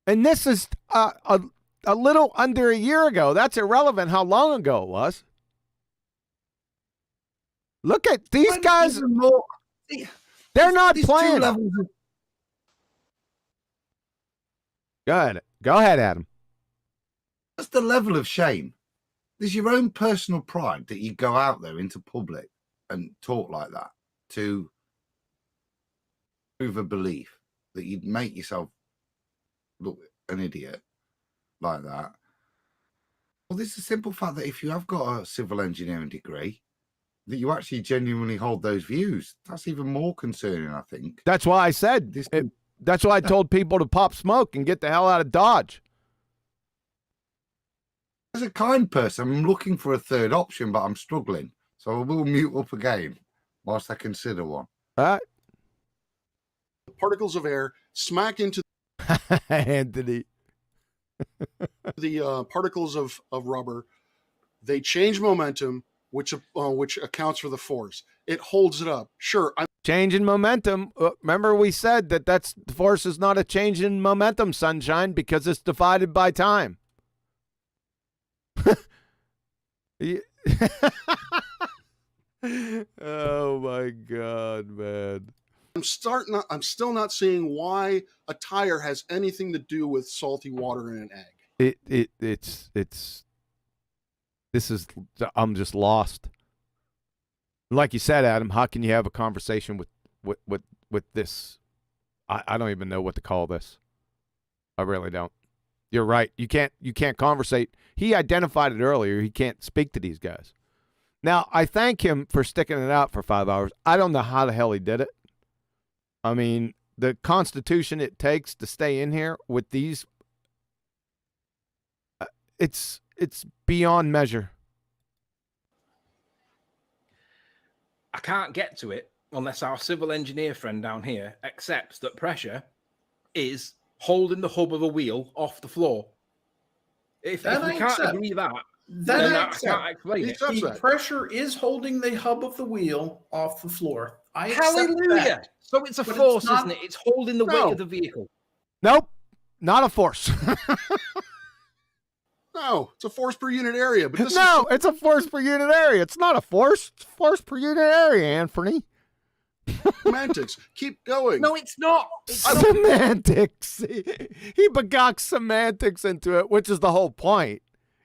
And this is a little under a year ago. That's irrelevant how long ago it was. Look at these guys. Even more. They're not There's playing. two levels of. Go ahead, Adam. That's the level of shame. There's your own personal pride that you go out there into public and talk like that to prove a belief that you'd make yourself look an idiot like that. Well, this is a simple fact that if you have got a civil engineering degree, that you actually genuinely hold those views. That's even more concerning, I think. That's why I said that's why I told people to pop smoke and get the hell out of Dodge. As a kind person, I'm looking for a third option, but I'm struggling. So I will mute up again whilst I consider one. All right. particles of air smack into Anthony. the particles of rubber. They change momentum, which accounts for the force. It holds it up. Sure, Change in momentum. Remember we said that the force is not a change in momentum, sunshine, because it's divided by time. Oh my God, man. I'm still not seeing why a tire has anything to do with salty water in an egg. I'm just lost. Like you said, Adam, how can you have a conversation with this? I don't even know what to call this. I really don't. You're right. You can't conversate. He identified it earlier. He can't speak to these guys. Now, I thank him for sticking it out for 5 hours. I don't know how the hell he did it. I mean, the constitution it takes to stay in here with these, it's beyond measure. I can't get to it unless our civil engineer friend down here accepts that pressure is holding the hub of a wheel off the floor. If we can't accept. agree that, That then I I accept. can't explain He it. accepts The that. pressure is holding the hub of the wheel off the floor. I accept Hallelujah! that. So it's a But it's force, not- isn't it? It's holding the weight No. of the vehicle. Nope, not a force. No, it's a force per unit area. But this No, it's a force per unit area. It's not a force. It's force per unit area, Anthony. is semantics. Keep going. No, it's not. It's not. Semantics. He begocks semantics into it, which is the whole point.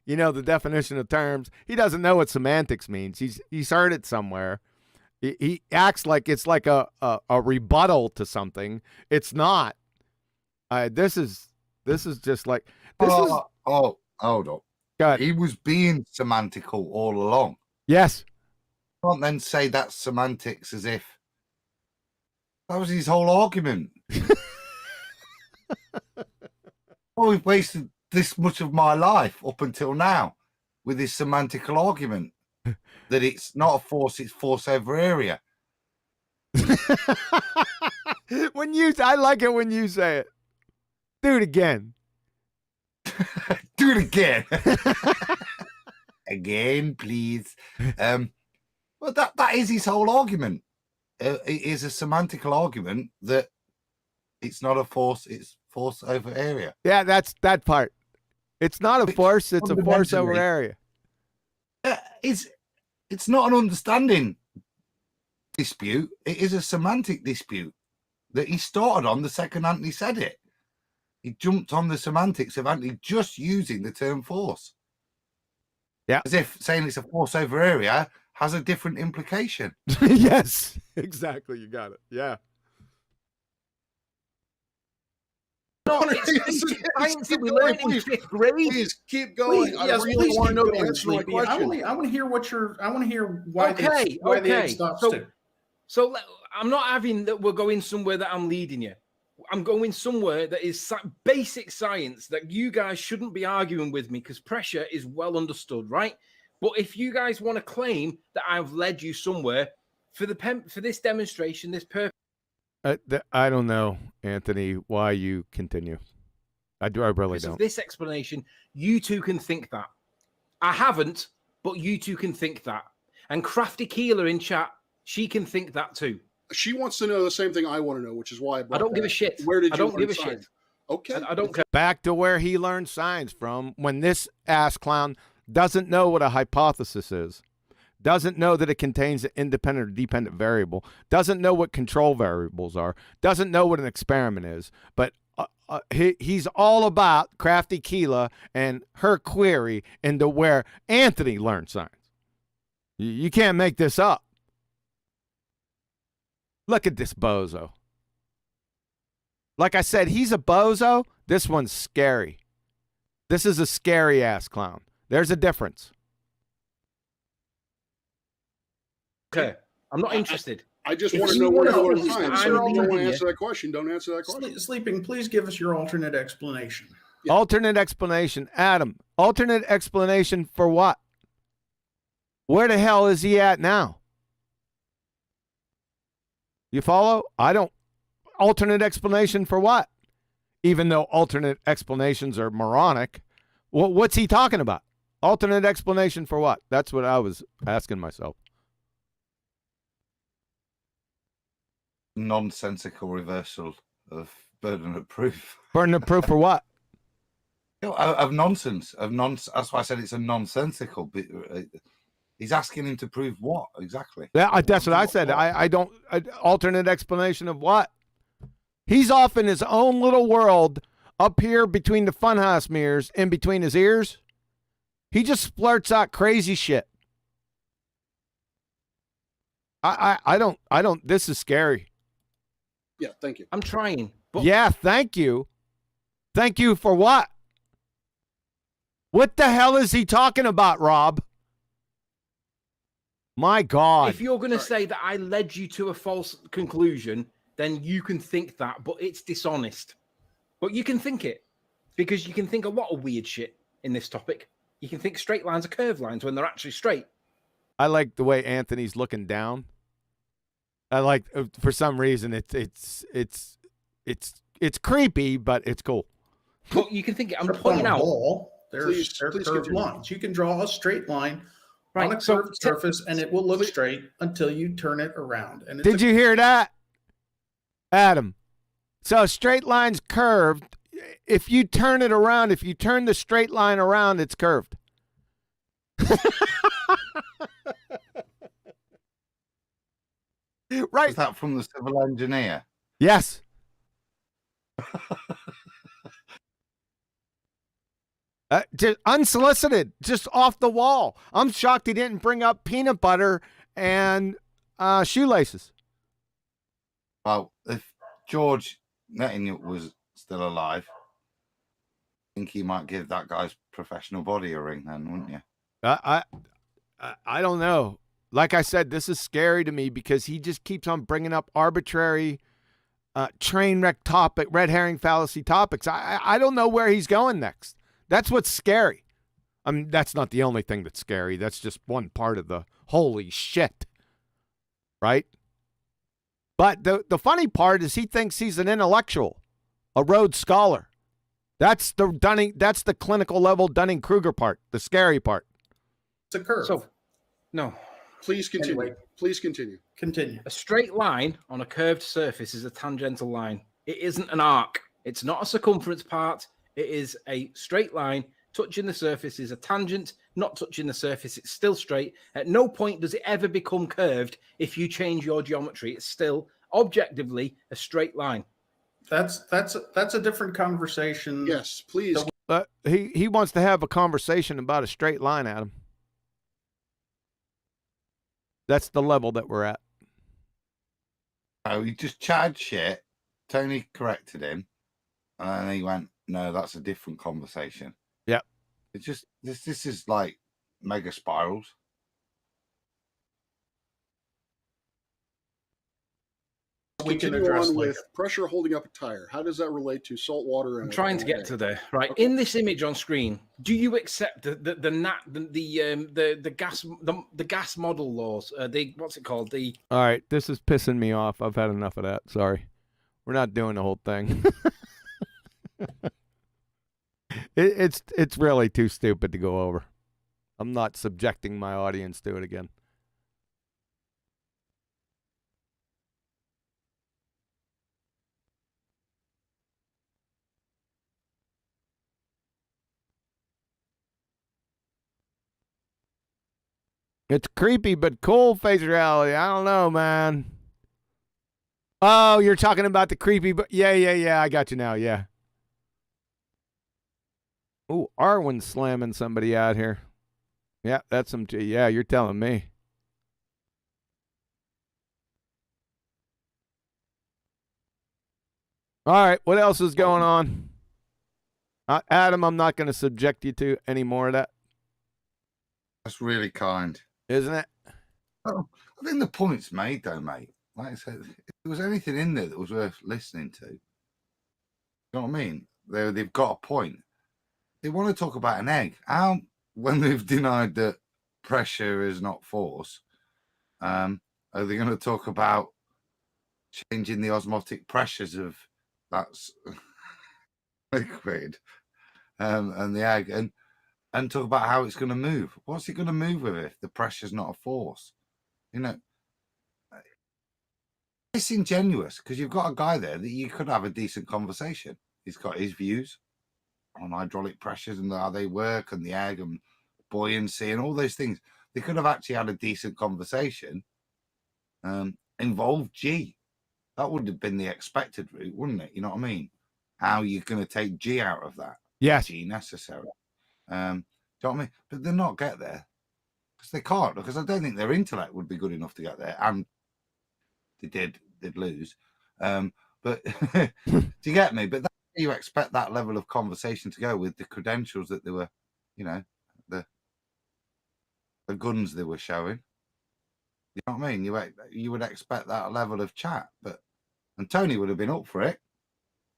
You know, the definition of terms. He doesn't know what semantics means. He's heard it somewhere. He acts like it's like a rebuttal to something. It's not. This is just like this is. Hold up. God. He was being semantical all along. Yes. Can't then say that's semantics as if that was his whole argument. Well, we've wasted this much of my life up until now with this semantical argument that it's not a force, it's force over area. I like it when you say it. Do it again. Do it again. Again, please. Well, that is his whole argument. It is a semantical argument that it's not a force, it's force over area. Yeah, that's that part. It's not a force, it's a force over area. It's not an understanding dispute. It is a semantic dispute that he started on the second Anthony said it. He jumped on the semantics of Anthony just using the term force. Yeah. As if saying it's a force over area has a different implication. Yes, exactly. You got it. Yeah. No, it's science that we learned in fifth grade. Please keep going. Please, I yes, really please want to keep know the going, answer to my Sleepy. I question. want to hear what you're. I want to hear why Okay, they stopped to. So I'm not having that we're going somewhere that I'm leading you. I'm going somewhere that is basic science that you guys shouldn't be arguing with me because pressure is well understood, right? But if you guys want to claim that I've led you somewhere for this demonstration, this purpose. I don't know, Anthony, why you continue. I really don't. This explanation, you two can think that. I haven't, but you two can think that. And Crafty Keeler in chat, she can think that too. She wants to know the same thing I want to know, which is why I don't give a shit. Where did I you don't learn give a science? shit. Okay. I don't care. Back to where he learned science from when this ass clown doesn't know what a hypothesis is, doesn't know that it contains an independent or dependent variable, doesn't know what control variables are, doesn't know what an experiment is, but he's all about Crafty Keela and her query into where Anthony learned science. You can't make this up. Look at this bozo. Like I said, he's a bozo. This one's scary. This is a scary ass clown. There's a difference. Okay. I'm not interested. I just If want to you know where wanna you learned know, science. I'm So if you don't want to leading answer that question, don't answer that question. Sleeping, please give us your alternate explanation. Yeah. Alternate explanation. Adam, alternate explanation for what? Where the hell is he at now? You follow? I don't. Alternate explanation for what? Even though alternate explanations are moronic. What's he talking about? Alternate explanation for what? That's what I was asking myself. Nonsensical reversal of burden of proof. Burden of proof for what? Of nonsense. That's why I said it's a nonsensical. He's asking him to prove what exactly? Yeah, that's what I said. I don't. Alternate explanation of what? He's off in his own little world up here between the funhouse mirrors, in between his ears. He just splurts out crazy shit. I don't. This is scary. Yeah, thank you. I'm trying. But Yeah, thank you. Thank you for what? What the hell is he talking about, Rob? My God. if you're going to say that I led you to a false conclusion, then you can think that, but it's dishonest. But you can think it because you can think a lot of weird shit in this topic. You can think straight lines are curved lines when they're actually straight. I like the way Anthony's looking down. I like for some reason it's creepy, but it's cool. Well, you can think I'm Except pointing on a out. ball, Please they're curved continue. lines. You can draw a straight line Right, on a so curved surface, and it will look straight until you turn it around. And it's Did you hear that, Adam? So a straight line's curved. If you turn it around, if you turn the straight line around, it's curved. Right. Is that from the civil engineer? Yes. Just unsolicited, just off the wall. I'm shocked he didn't bring up peanut butter and shoelaces. Well, if George Netting was still alive, I think he might give that guy's professional body a ring then, wouldn't you? I don't know. Like I said, this is scary to me because he just keeps on bringing up arbitrary train wreck topic, red herring fallacy topics. I don't know where he's going next. That's what's scary. I mean, that's not the only thing that's scary. That's just one part of the holy shit. Right? But the funny part is he thinks he's an intellectual, a Rhodes Scholar. That's the clinical level Dunning-Kruger part, the scary part. a curve. So, no. Please continue. Anyway. Please continue. Continue. A straight line on a curved surface is a tangential line. It isn't an arc. It's not a circumference part. It is a straight line. Touching the surface is a tangent. Not touching the surface, it's still straight. At no point does it ever become curved if you change your geometry. It's still objectively a straight line. That's a different conversation. Yes, please. He wants to have a conversation about a straight line, Adam. That's the level that we're at. Oh, he just chatted shit. Tony corrected him, and then he went, "No, that's a different conversation." Yep. It's just this is like mega spirals. We can Continue address on later. with pressure holding up a tire. How does that relate to salt water? And I'm trying to get to there. Right. Okay. In this image on screen, do you accept the gas model laws? What's it called? All right, this is pissing me off. I've had enough of that. Sorry. We're not doing the whole thing. It's really too stupid to go over. I'm not subjecting my audience to it again. It's creepy but cool face reality. I don't know, man. Oh, you're talking about the creepy, but yeah. I got you now. Yeah. Ooh, Arwen's slamming somebody out here. Yeah, that's some. Yeah, you're telling me. All right, what else is going on? Adam, I'm not going to subject you to any more of that. That's really kind, Isn't it? Oh, I think the point's made, though, mate. Like I said, if there was anything in there that was worth listening to, you know what I mean? They've got a point. They want to talk about an egg. How, when they've denied that pressure is not force, are they going to talk about changing the osmotic pressures of that liquid and the egg and talk about how it's going to move? What's it going to move with if the pressure's not a force? You know, it's ingenuous because you've got a guy there that you could have a decent conversation. He's got his views on hydraulic pressures and how they work and the egg and buoyancy and all those things. They could have actually had a decent conversation. Involved G. That would have been the expected route, wouldn't it? You know what I mean? How you're going to take G out of that? Yes. G necessary. Do you know what I mean? But they're not get there because they can't. Because I don't think their intellect would be good enough to get there, and they did lose. But do you get me? But that's how you expect that level of conversation to go with the credentials that they were, you know, the guns they were showing. You know what I mean? You would expect that level of chat, and Tony would have been up for it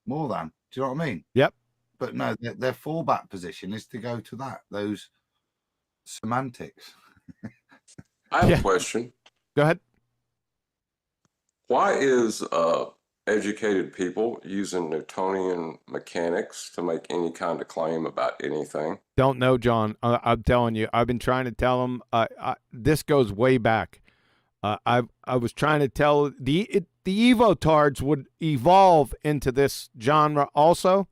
more than. Do you know what I mean? Yep. But no, their fallback position is to go to those semantics. I have a question. Go ahead. Why is educated people using Newtonian mechanics to make any kind of claim about anything? Don't know, John. I'm telling you, I've been trying to tell them. This goes way back. I was trying to tell the evotards would evolve into this genre also,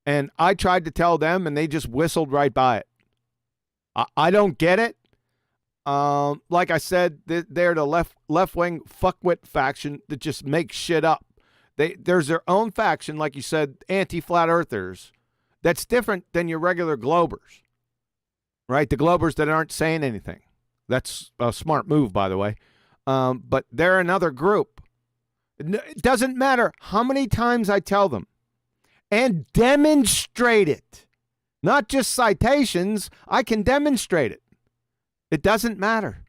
and I tried to tell them, and they just whistled right by it. I don't get it. Like I said, they're the left wing fuckwit faction that just makes shit up. There's their own faction, like you said, anti-flat earthers. That's different than your regular globers, right? The globers that aren't saying anything. That's a smart move, by the way. But they're another group. It doesn't matter how many times I tell them and demonstrate it. Not just citations. I can demonstrate it. It doesn't matter.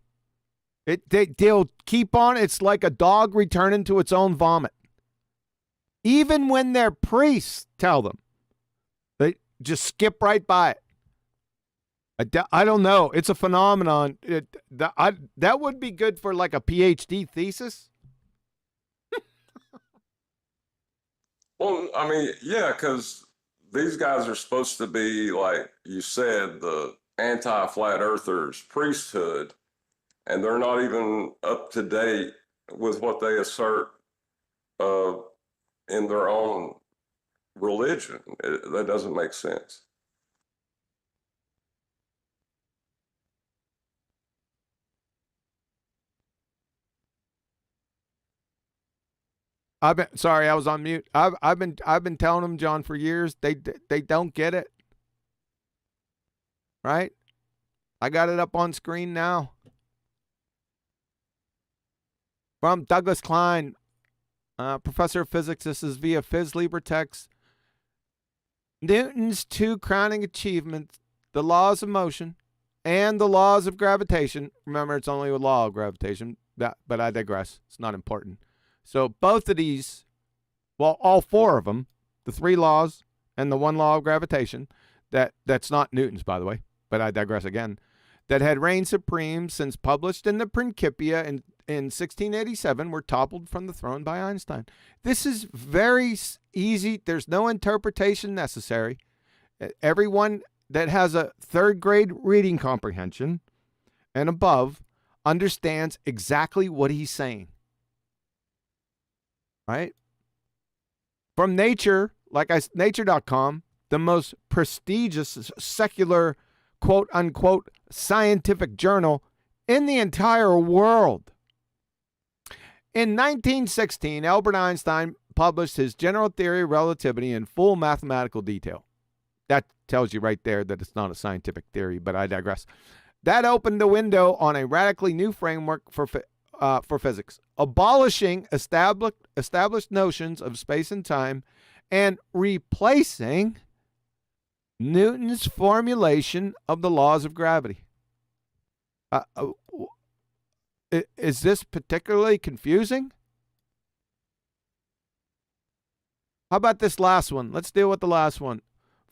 They'll keep on. It's like a dog returning to its own vomit. Even when their priests tell them, they just skip right by it. I don't know. It's a phenomenon. That would be good for like a PhD thesis. Well, I mean, yeah, because these guys are supposed to be, like you said, the anti-flat earthers priesthood, and they're not even up to date with what they assert in their own religion. That doesn't make sense. Sorry, I was on mute. I've been telling them, John, for years. They don't get it. Right? I got it up on screen now. From Douglas Klein, professor of physics. This is via Phys Libre text. Newton's two crowning achievements, the laws of motion and the laws of gravitation. Remember, it's only a law of gravitation, but I digress. It's not important. So both of these, well, all four of them, the three laws and the one law of gravitation, that's not Newton's, by the way, but I digress again, that had reigned supreme since published in the Principia in 1687, were toppled from the throne by Einstein. This is very easy. There's no interpretation necessary. Everyone that has a third grade reading comprehension and above understands exactly what he's saying. Right? From Nature, nature.com, the most prestigious secular, quote unquote, scientific journal in the entire world. In 1916, Albert Einstein published his general theory of relativity in full mathematical detail. That tells you right there that it's not a scientific theory, but I digress. That opened the window on a radically new framework for physics, abolishing established notions of space and time and replacing Newton's formulation of the laws of gravity. Is this particularly confusing? How about this last one? Let's deal with the last one.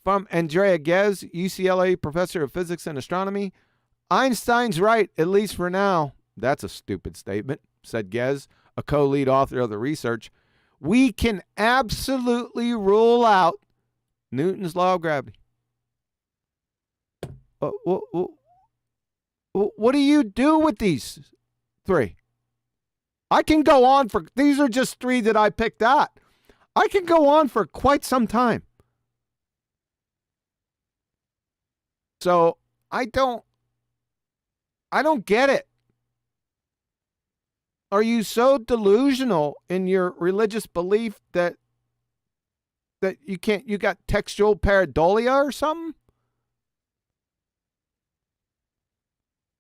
From Andrea Ghez, UCLA professor of physics and astronomy. Einstein's right, at least for now. That's a stupid statement, said Ghez, a co-lead author of the research. We can absolutely rule out Newton's law of gravity. What do you do with these three? I can go on for, these are just three that I picked out. I can go on for quite some time. So I don't get it. Are you so delusional in your religious belief that you got textual pareidolia or something?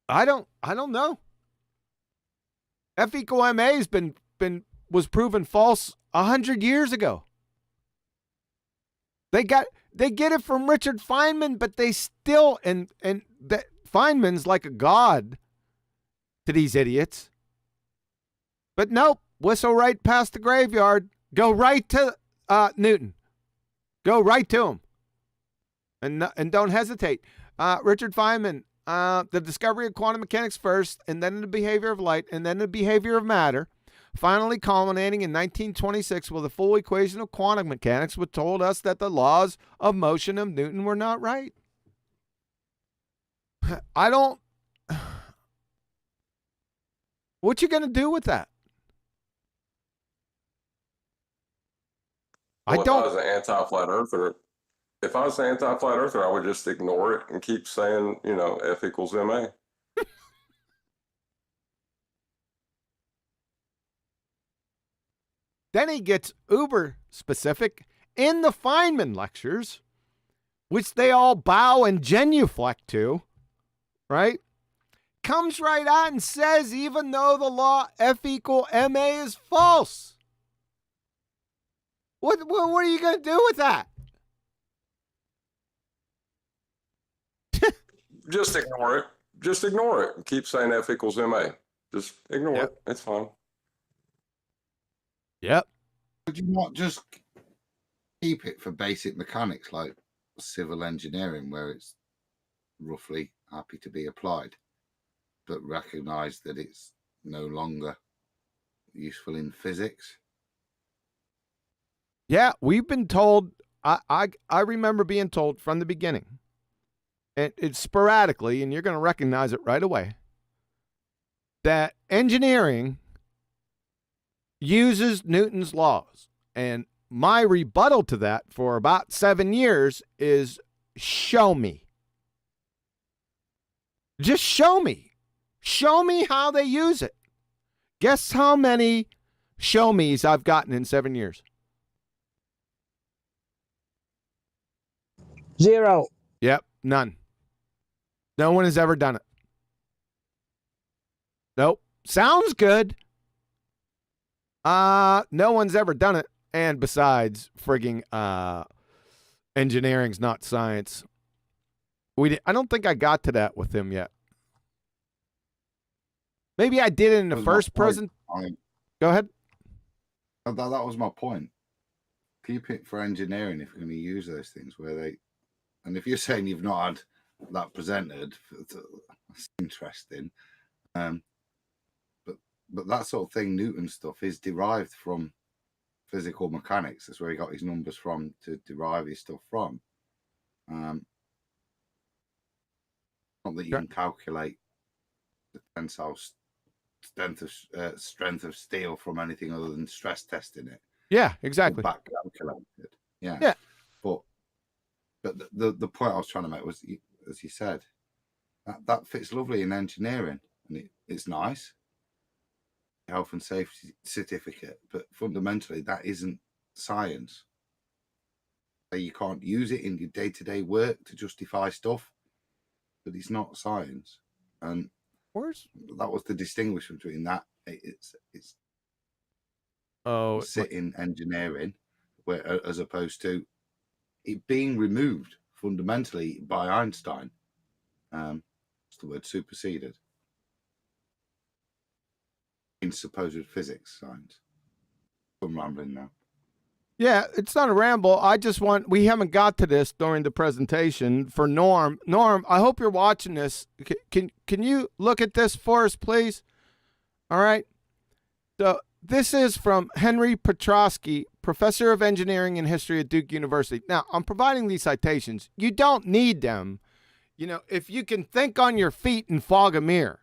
I don't know. F equal ma was proven false 100 years ago. They get it from Richard Feynman, but they still and that Feynman's like a god to these idiots. But nope, whistle right past the graveyard. Go right to Newton. Go right to him, and don't hesitate. Richard Feynman, the discovery of quantum mechanics first, and then the behavior of light, and then the behavior of matter. finally culminating in 1926 with a full equation of quantum mechanics, which told us that the laws of motion of Newton were not right. I don't... What you going to do with that? Well, I don't... If I was an anti-flat earther, I would just ignore it and keep saying, F equals ma. Then he gets uber specific in the Feynman lectures, which they all bow and genuflect to, right? Comes right out and says, even though the law F equal ma is false. What are you going to do with that? Just ignore it. Just ignore it. Keep saying F equals ma. Just ignore it. It's fine. Yep. Could you not just keep it for basic mechanics like civil engineering, where it's roughly happy to be applied, but recognize that it's no longer useful in physics? Yeah, we've been told, I remember being told from the beginning, and it's sporadically, and you're going to recognize it right away, that engineering uses Newton's laws. And my rebuttal to that for about 7 years is show me. Just show me. Show me how they use it. Guess how many show me's I've gotten in 7 years? 0. Yep, none. No one has ever done it. Nope. Sounds good. No one's ever done it. And besides, frigging engineering's not science. I don't think I got to that with him yet. Maybe I did it in the first present. Go ahead. That was my point. Keep it for engineering if you're going to use those things where they... And if you're saying you've not had that presented, that's interesting. But that sort of thing, Newton stuff, is derived from physical mechanics. That's where he got his numbers from to derive his stuff from. Not that you can calculate the tensile strength of steel from anything other than stress testing it. Yeah, exactly. Back calculated. Yeah. Yeah. But the point I was trying to make was, as you said, that fits lovely in engineering, and it's nice. Health and safety certificate, but fundamentally that isn't science. You can't use it in your day-to-day work to justify stuff, but it's not science. And that was the distinguishment between that. It's sit in engineering, where as opposed to it being removed fundamentally by Einstein. What's the word? Superseded in supposed physics science. I'm rambling now. Yeah, it's not a ramble. We haven't got to this during the presentation for Norm. Norm, I hope you're watching this. Can you look at this for us, please? All right. So this is from Henry Petrosky, professor of engineering and history at Duke University. Now, I'm providing these citations. You don't need them. If you can think on your feet and fog a mirror,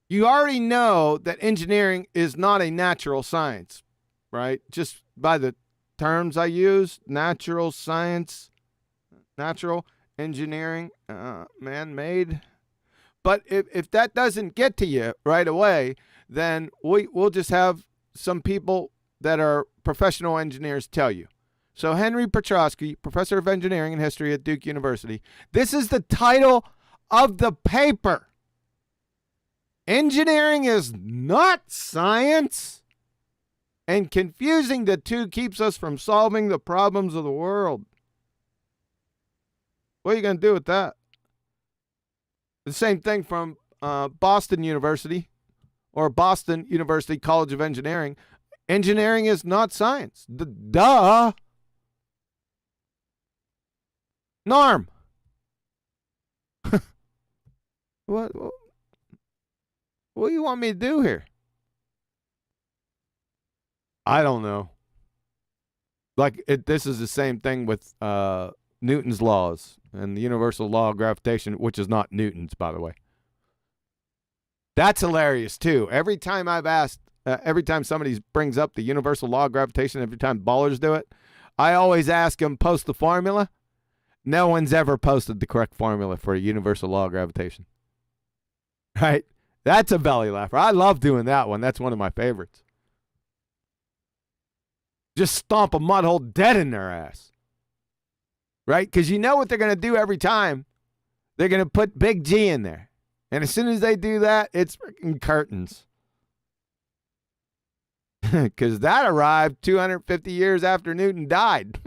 you already know that engineering is not a natural science, right? Just by the terms I use, natural science, natural engineering, man-made. But if that doesn't get to you right away, then we'll just have some people that are professional engineers tell you. So Henry Petrosky, professor of engineering and history at Duke University. This is the title of the paper. Engineering is not science, and confusing the two keeps us from solving the problems of the world. What are you going to do with that? The same thing from Boston University or Boston University College of Engineering. Engineering is not science. Duh. Norm. What do you want me to do here? I don't know. Like this is the same thing with Newton's laws and the universal law of gravitation, which is not Newton's, by the way. That's hilarious too. Every time I've asked, every time somebody brings up the universal law of gravitation, every time ballers do it, I always ask them, post the formula. No one's ever posted the correct formula for a universal law of gravitation. Right? That's a belly laugher. I love doing that one. That's one of my favorites. Just stomp a mud hole dead in their ass. Right? Because you know what they're going to do every time. They're going to put big G in there. And as soon as they do that, it's freaking curtains. Because that arrived 250 years after Newton died.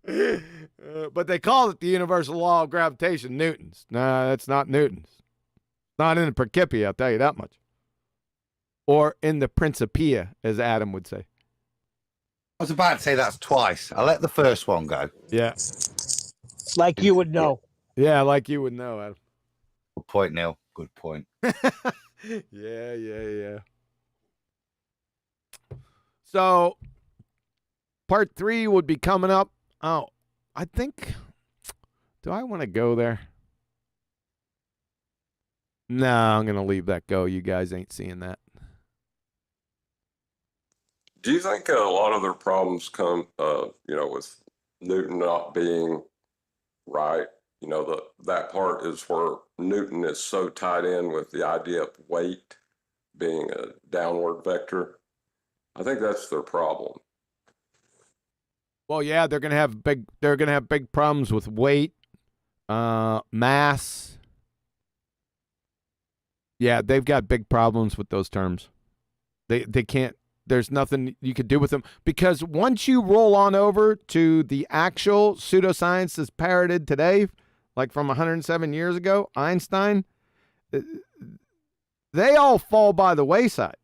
But they called it the universal law of gravitation, Newton's. No, that's not Newton's. Not in the Principia, I'll tell you that much. Or in the Principia, as Adam would say. I was about to say that's twice. I'll let the first one go. Yeah. Like you would know. Yeah, like you would know, Adam. Good point, Neil. Good point. Yeah. So, part 3 would be coming up. Oh, I think, do I want to go there? No, I'm going to leave that go. You guys ain't seeing that. Do you think a lot of their problems come, with Newton not being right? That part is where Newton is so tied in with the idea of weight being a downward vector. I think that's their problem. Well, yeah, they're gonna have big problems with weight, mass. Yeah, they've got big problems with those terms. They can't. There's nothing you could do with them because once you roll on over to the actual pseudoscience that's parroted today, like from 107 years ago, Einstein, they all fall by the wayside.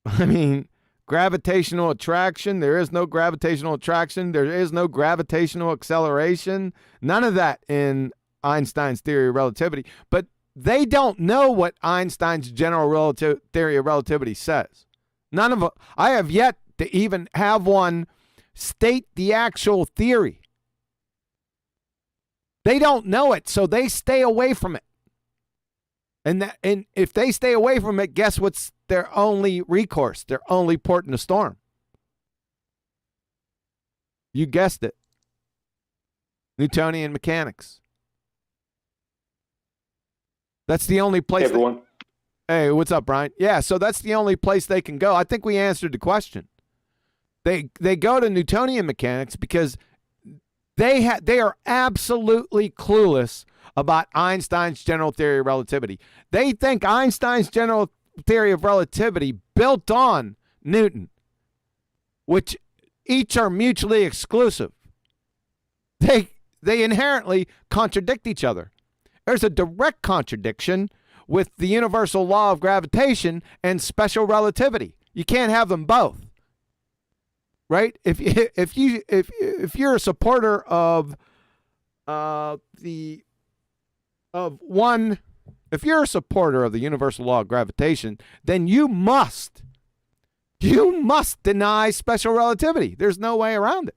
I mean, gravitational attraction, there is no gravitational attraction. There is no gravitational acceleration. None of that in Einstein's theory of relativity. But they don't know what Einstein's general theory of relativity says. None of them. I have yet to even have one state the actual theory. They don't know it, so they stay away from it. And if they stay away from it, guess what's their only recourse, their only port in the storm? You guessed it. Newtonian mechanics. That's the only place. Hey, everyone. Hey, what's up, Brian? Yeah, so that's the only place they can go. I think we answered the question. They go to Newtonian mechanics because they are absolutely clueless about Einstein's general theory of relativity. They think Einstein's general theory of relativity built on Newton, which each are mutually exclusive. They inherently contradict each other. There's a direct contradiction with the universal law of gravitation and special relativity. You can't have them both. Right? If you're a supporter of if you're a supporter of the universal law of gravitation, then you must deny special relativity. There's no way around it.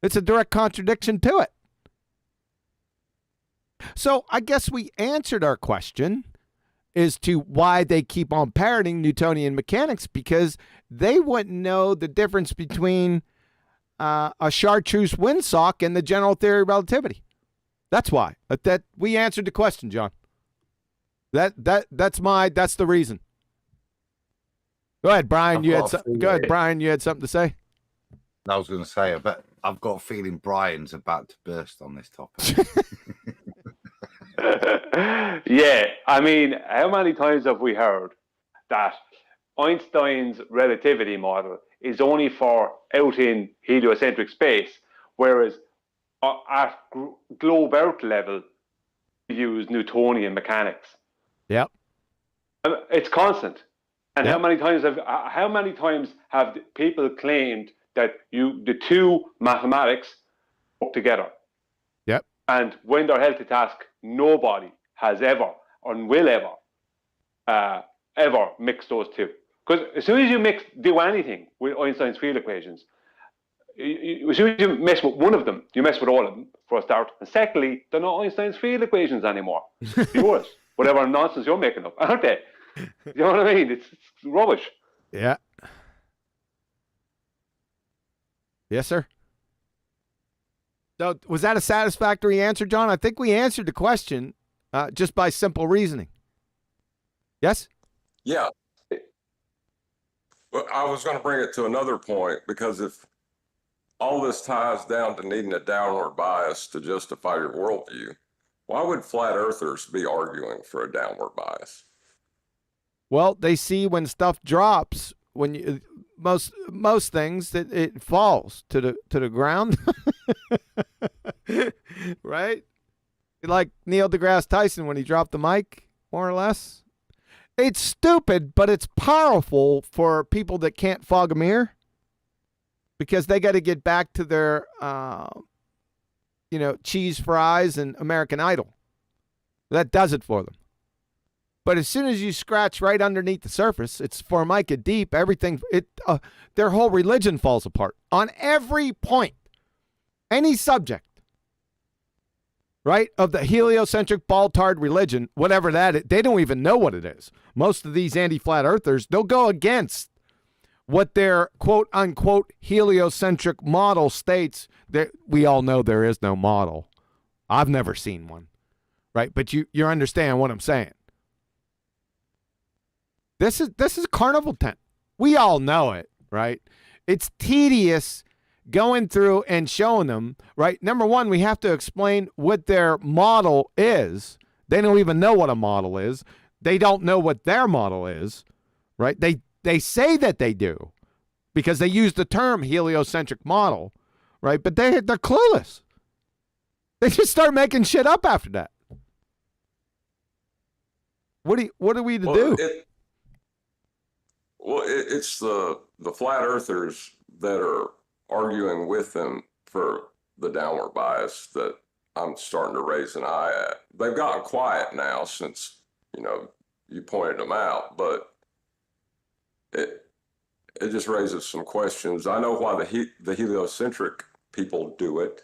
It's a direct contradiction to it. So I guess we answered our question as to why they keep on parroting Newtonian mechanics, because they wouldn't know the difference between a chartreuse windsock and the general theory of relativity. That's why. That we answered the question, John. That's the reason. Go ahead, Brian. You had something to say? I was going to say, but I've got a feeling Brian's about to burst on this topic. Yeah, I mean, how many times have we heard that Einstein's relativity model is only for out in heliocentric space, whereas at globe Earth level, we use Newtonian mechanics. Yep. It's constant. And Yep. how many times have people claimed that the two mathematics work together? Yep. And when they're held to task, nobody has ever and will ever ever mix those two. Because as soon as you do anything with Einstein's field equations, as soon as you mess with one of them, you mess with all of them, for a start. And secondly, they're not Einstein's field equations anymore. Yours. Whatever nonsense you're making up, aren't they? You know what I mean? It's rubbish. Yeah. Yes, sir. So was that a satisfactory answer, John? I think we answered the question just by simple reasoning. Yes? Yeah. Well, I was going to bring it to another point, because if all this ties down to needing a downward bias to justify your worldview, why would flat earthers be arguing for a downward bias? Well, they see when stuff drops, when you most things, that it falls to the ground. Right? Like Neil deGrasse Tyson when he dropped the mic, more or less. It's stupid, but it's powerful for people that can't fog a mirror, because they got to get back to their cheese fries and American Idol. That does it for them. But as soon as you scratch right underneath the surface, it's Formica deep, everything, their whole religion falls apart on every point. Any subject, right, of the heliocentric ball-tard religion, whatever that is, they don't even know what it is. Most of these anti-flat earthers, they'll go against what their quote-unquote heliocentric model states. That we all know there is no model. I've never seen one, right? But you understand what I'm saying. This is carnival tent. We all know it, right? It's tedious going through and showing them, right? Number one, we have to explain what their model is. They don't even know what a model is. They don't know what their model is, right? They say that they do because they use the term heliocentric model, right? But they're clueless. They just start making shit up after that. What are we to do? It's the flat earthers that are arguing with them for the downward bias that I'm starting to raise an eye at. They've gotten quiet now since, you pointed them out, but it just raises some questions. I know why the heliocentric people do it,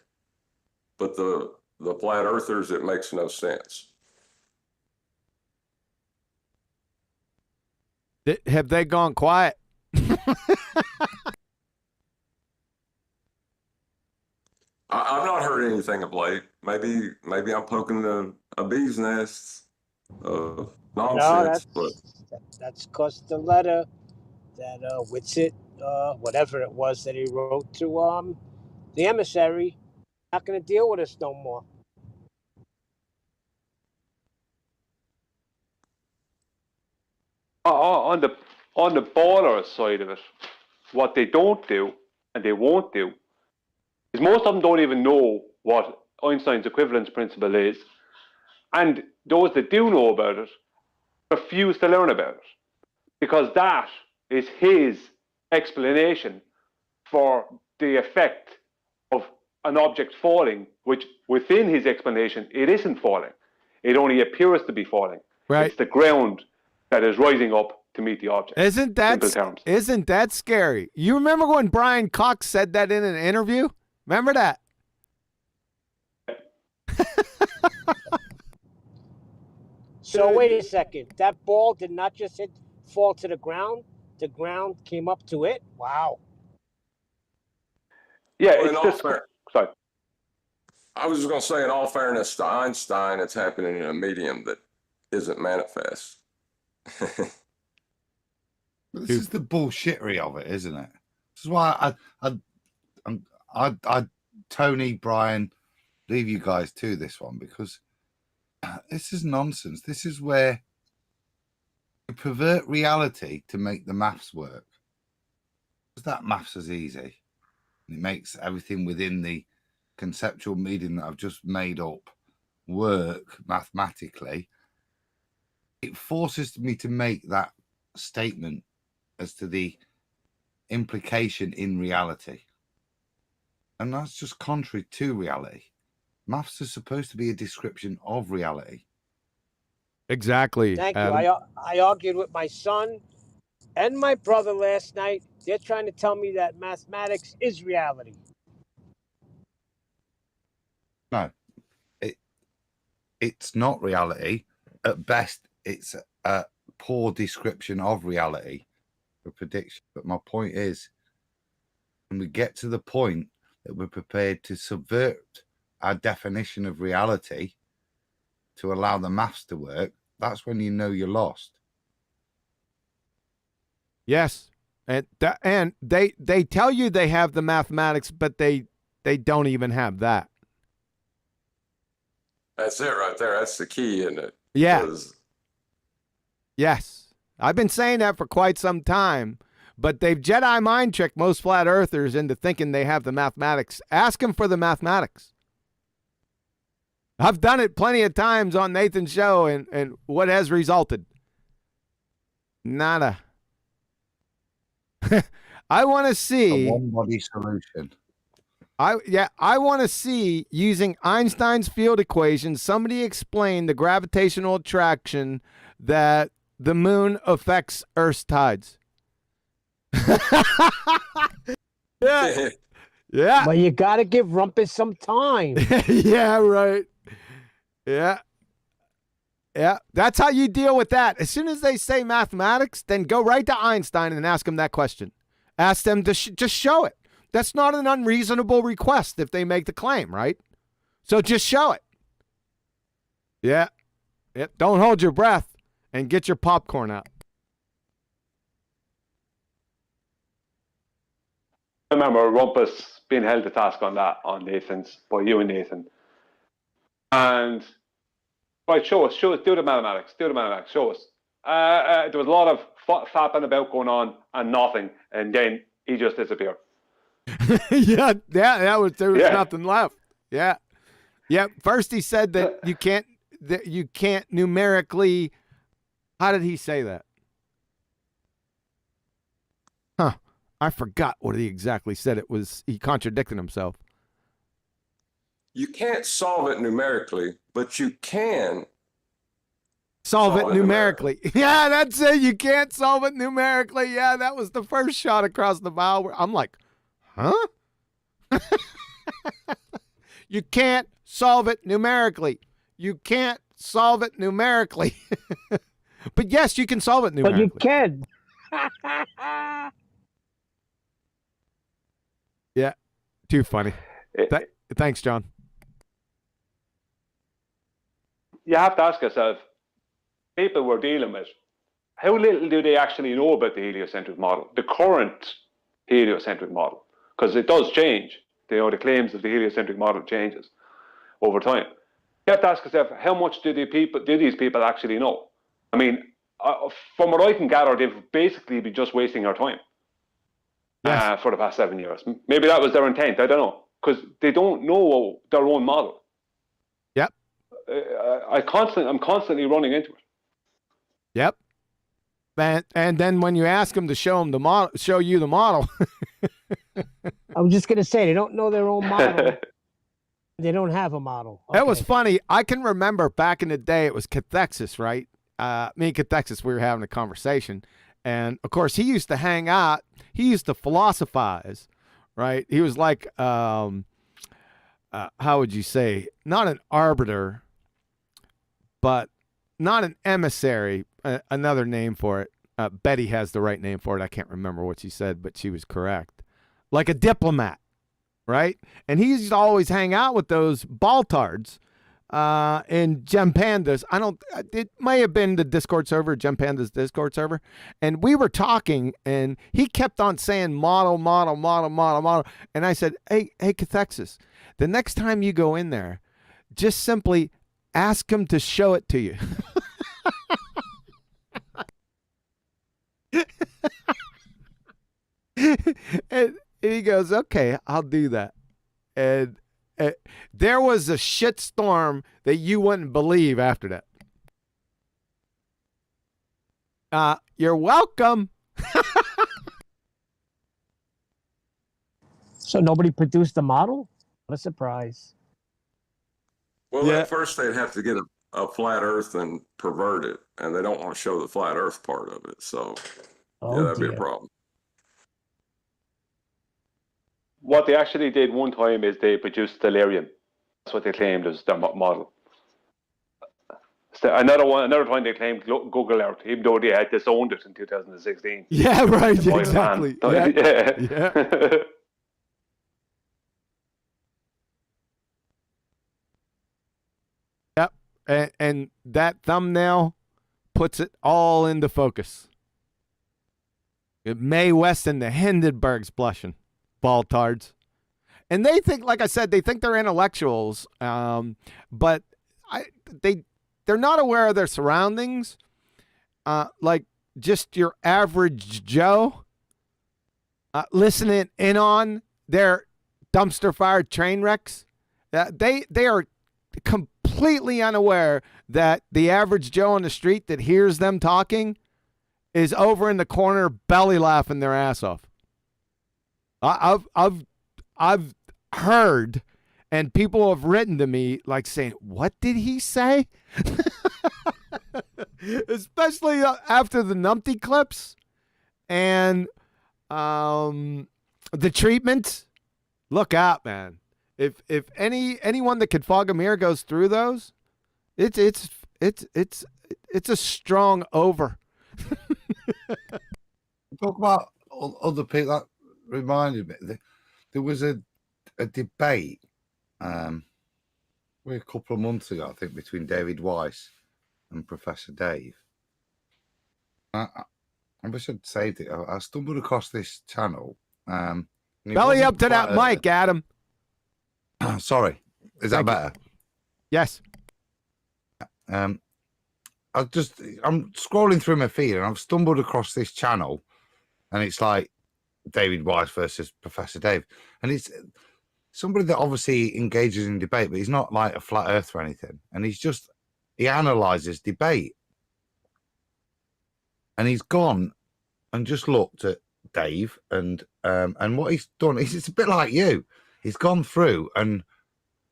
but the flat earthers, it makes no sense. Have they gone quiet? I've not heard anything of late. Maybe I'm poking a bee's nest of nonsense. That's because the letter that Whitsitt, whatever it was that he wrote to the emissary, not going to deal with us no more. On the baller side of it, what they don't do and they won't do is most of them don't even know what Einstein's equivalence principle is, and those that do know about it refuse to learn about it, because that is his explanation for the effect of an object falling, which within his explanation it isn't falling, it only appears to be falling. Right. It's the ground that is rising up to meet the object. Isn't that scary? You remember when Brian Cox said that in an interview? Remember that? So wait a second. That ball did not just fall to the ground. The ground came up to it. Wow. Yeah, Well, it's just sorry. I was just going to say, in all fairness to Einstein, it's happening in a medium that isn't manifest. This is the bullshittery of it, isn't it? This is why I Tony, Brian, leave you guys to this one, because this is nonsense. This is where you pervert reality to make the maths work. Because that maths is easy. It makes everything within the conceptual medium that I've just made up work mathematically. It forces me to make that statement as to the implication in reality. And that's just contrary to reality. Maths is supposed to be a description of reality. Exactly. Thank you. Adam. I argued with my son and my brother last night. They're trying to tell me that mathematics is reality. No, it's not reality. At best, it's a poor description of reality, a prediction. But my point is, when we get to the point that we're prepared to subvert our definition of reality to allow the maths to work, that's when you know you're lost. Yes. And they tell you they have the mathematics, but they don't even have that. That's it right there. That's the key, isn't it? Yeah. 'Cause Yes. I've been saying that for quite some time, but they've Jedi mind tricked most flat earthers into thinking they have the mathematics. Ask them for the mathematics. I've done it plenty of times on Nathan's show, and what has resulted? Nada. I want to see A one-body solution. I want to see, using Einstein's field equations, somebody explain the gravitational attraction that the moon affects Earth's tides. Yeah. Yeah. But you got to give Rumpus some time. Yeah, right. Yeah. Yeah. That's how you deal with that. As soon as they say mathematics, then go right to Einstein and ask them that question. Ask them to just show it. That's not an unreasonable request if they make the claim, right? So just show it. Yeah. Yep. Don't hold your breath and get your popcorn out. I remember Rumpus being held to task on that on Nathan's, by you and Nathan. And right, show us, do the mathematics, show us. There was a lot of fapping about going on and nothing, and then he just disappeared. Yeah, there was nothing left. Yeah. Yeah. First he said that you can't numerically. How did he say that? Huh. I forgot what he exactly said. It was, he contradicted himself. you can't solve it numerically, but you can Solve it numerically. Yeah, that's it. You can't solve it numerically. Yeah, that was the first shot across the bow. Where I'm like, huh? You can't solve it numerically. You can't solve it numerically. But yes, you can solve it numerically. But you can. Yeah, too funny. Thanks, John. You have to ask yourself, people we're dealing with, how little do they actually know about the heliocentric model, the current heliocentric model? Because it does change. The claims of the heliocentric model changes over time. You have to ask yourself, how much do these people actually know? I mean, from what I can gather, they've basically been just wasting our time. Yes. For the past 7 years. Maybe that was their intent. I don't know, because they don't know their own model. Yep. I'm constantly running into it. Yep. And then when you ask them to show you the model. I was just gonna say they don't know their own model. They don't have a model. Okay. That was funny. I can remember back in the day, it was Cathexis, right? Me and Cathexis, we were having a conversation. And, of course, he used to hang out. He used to philosophize, right? He was like, how would you say, not an arbiter, but not an emissary, another name for it. Betty has the right name for it. I can't remember what she said, but she was correct. Like a diplomat, right? And he used to always hang out with those baltards and Gem Pandas. It may have been the Discord server, Gem Panda's Discord server. And we were talking, and he kept on saying model. And I said, hey, Cathexis, the next time you go in there, just simply ask him to show it to you. And he goes, okay, I'll do that. And there was a shitstorm that you wouldn't believe after that. You're welcome. So nobody produced a model? What a surprise. Well, at first they'd have to get a flat Earth and pervert it, and they don't want to show the flat Earth part of it. So, yeah, that'd be a problem. What they actually did one time is they produced delirium. That's what they claimed was their model. So another time they claimed Google Earth, even though they had disowned it in 2016. Yeah, right. Exactly. Yeah. Yep. And that thumbnail puts it all into focus. Mae West and the Hindenburgs blushing, baltards. And they think, like I said, they think they're intellectuals, but they're not aware of their surroundings. Like just your average Joe listening in on their dumpster fire train wrecks. They are completely unaware that the average Joe on the street that hears them talking is over in the corner belly laughing their ass off. I've heard, and people have written to me like saying, "What did he say?" Especially after the Numpty clips and the treatment. Look out, man! If anyone that could fog a mirror goes through those, it's a strong over. Talk about other people. That reminded me. There was a debate a couple of months ago, I think, between David Weiss and Professor Dave. I wish I'd saved it. I stumbled across this channel. Belly up to that mic, Adam. Sorry, is that better? Yes. I'm scrolling through my feed and I've stumbled across this channel, and it's like David Weiss versus Professor Dave, and it's somebody that obviously engages in debate, but he's not like a flat earth or anything, and he analyzes debate, and he's gone and just looked at Dave and what he's done is it's a bit like you. He's gone through and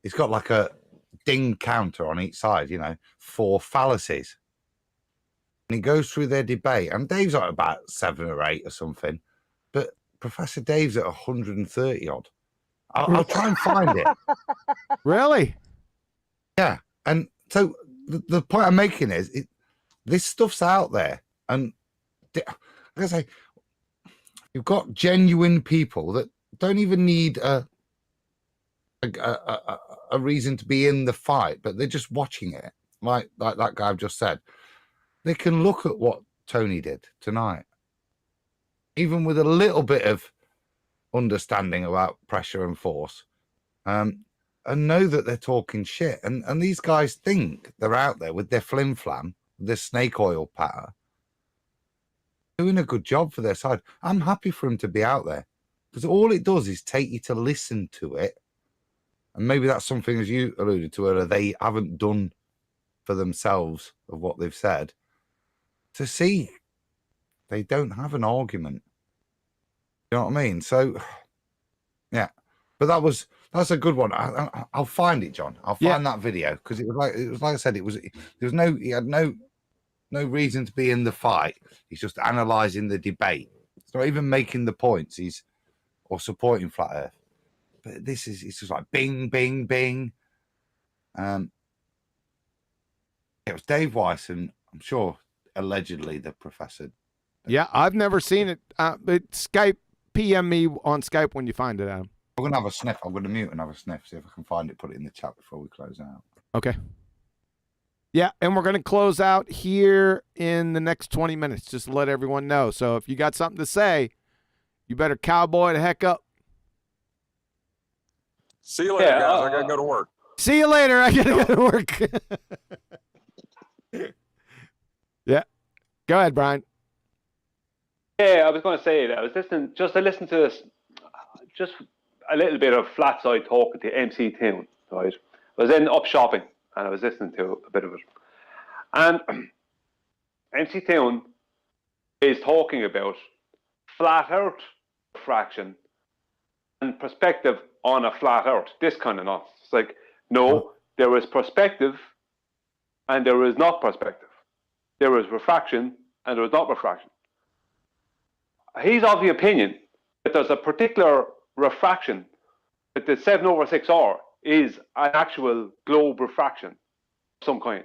he's got like a ding counter on each side, 4 fallacies. And he goes through their debate, and Dave's at about 7 or 8 or something, but Professor Dave's at 130 odd. I'll try and find it. Really? Yeah. And so the point I'm making is this stuff's out there, and like I say, you've got genuine people that don't even need a reason to be in the fight, but they're just watching it, like that guy I've just said. They can look at what Tony did tonight, even with a little bit of understanding about pressure and force, and know that they're talking shit. And these guys think they're out there with their flim flam, their snake oil patter, doing a good job for their side. I'm happy for him to be out there, because all it does is take you to listen to it. And maybe that's something, as you alluded to earlier, they haven't done for themselves of what they've said, to see they don't have an argument. You know what I mean? So, yeah. But that's a good one. I'll find it, John. I'll find that video, because it was like I said, he had no reason to be in the fight. He's just analysing the debate. He's not even making the points. Or supporting flat Earth. But it's just like bing, bing, bing. It was Dave Weiss, and I'm sure allegedly the professor. Yeah, I've never seen it. But Skype, PM me on Skype when you find it, Adam. I'm going to have a sniff. I'm going to mute and have a sniff, see if I can find it, put it in the chat before we close out. Okay. Yeah, and we're going to close out here in the next 20 minutes, just to let everyone know. So if you got something to say, you better cowboy the heck up. See you later, guys. I got to go to work. See you later. I got to go to work. Yeah. Go ahead, Brian. Yeah, I was going to say that I listened to this, just a little bit of flat side talking to MC Toon, right? I was up shopping and I was listening to a bit of it. And MC Toon is talking about flat earth fraction and perspective on a flat earth. This kind of nonsense. It's like, no, there is perspective and there is not perspective. There is refraction and there is not refraction. He's of the opinion that there's a particular refraction, that the 7/6R is an actual globe refraction of some kind.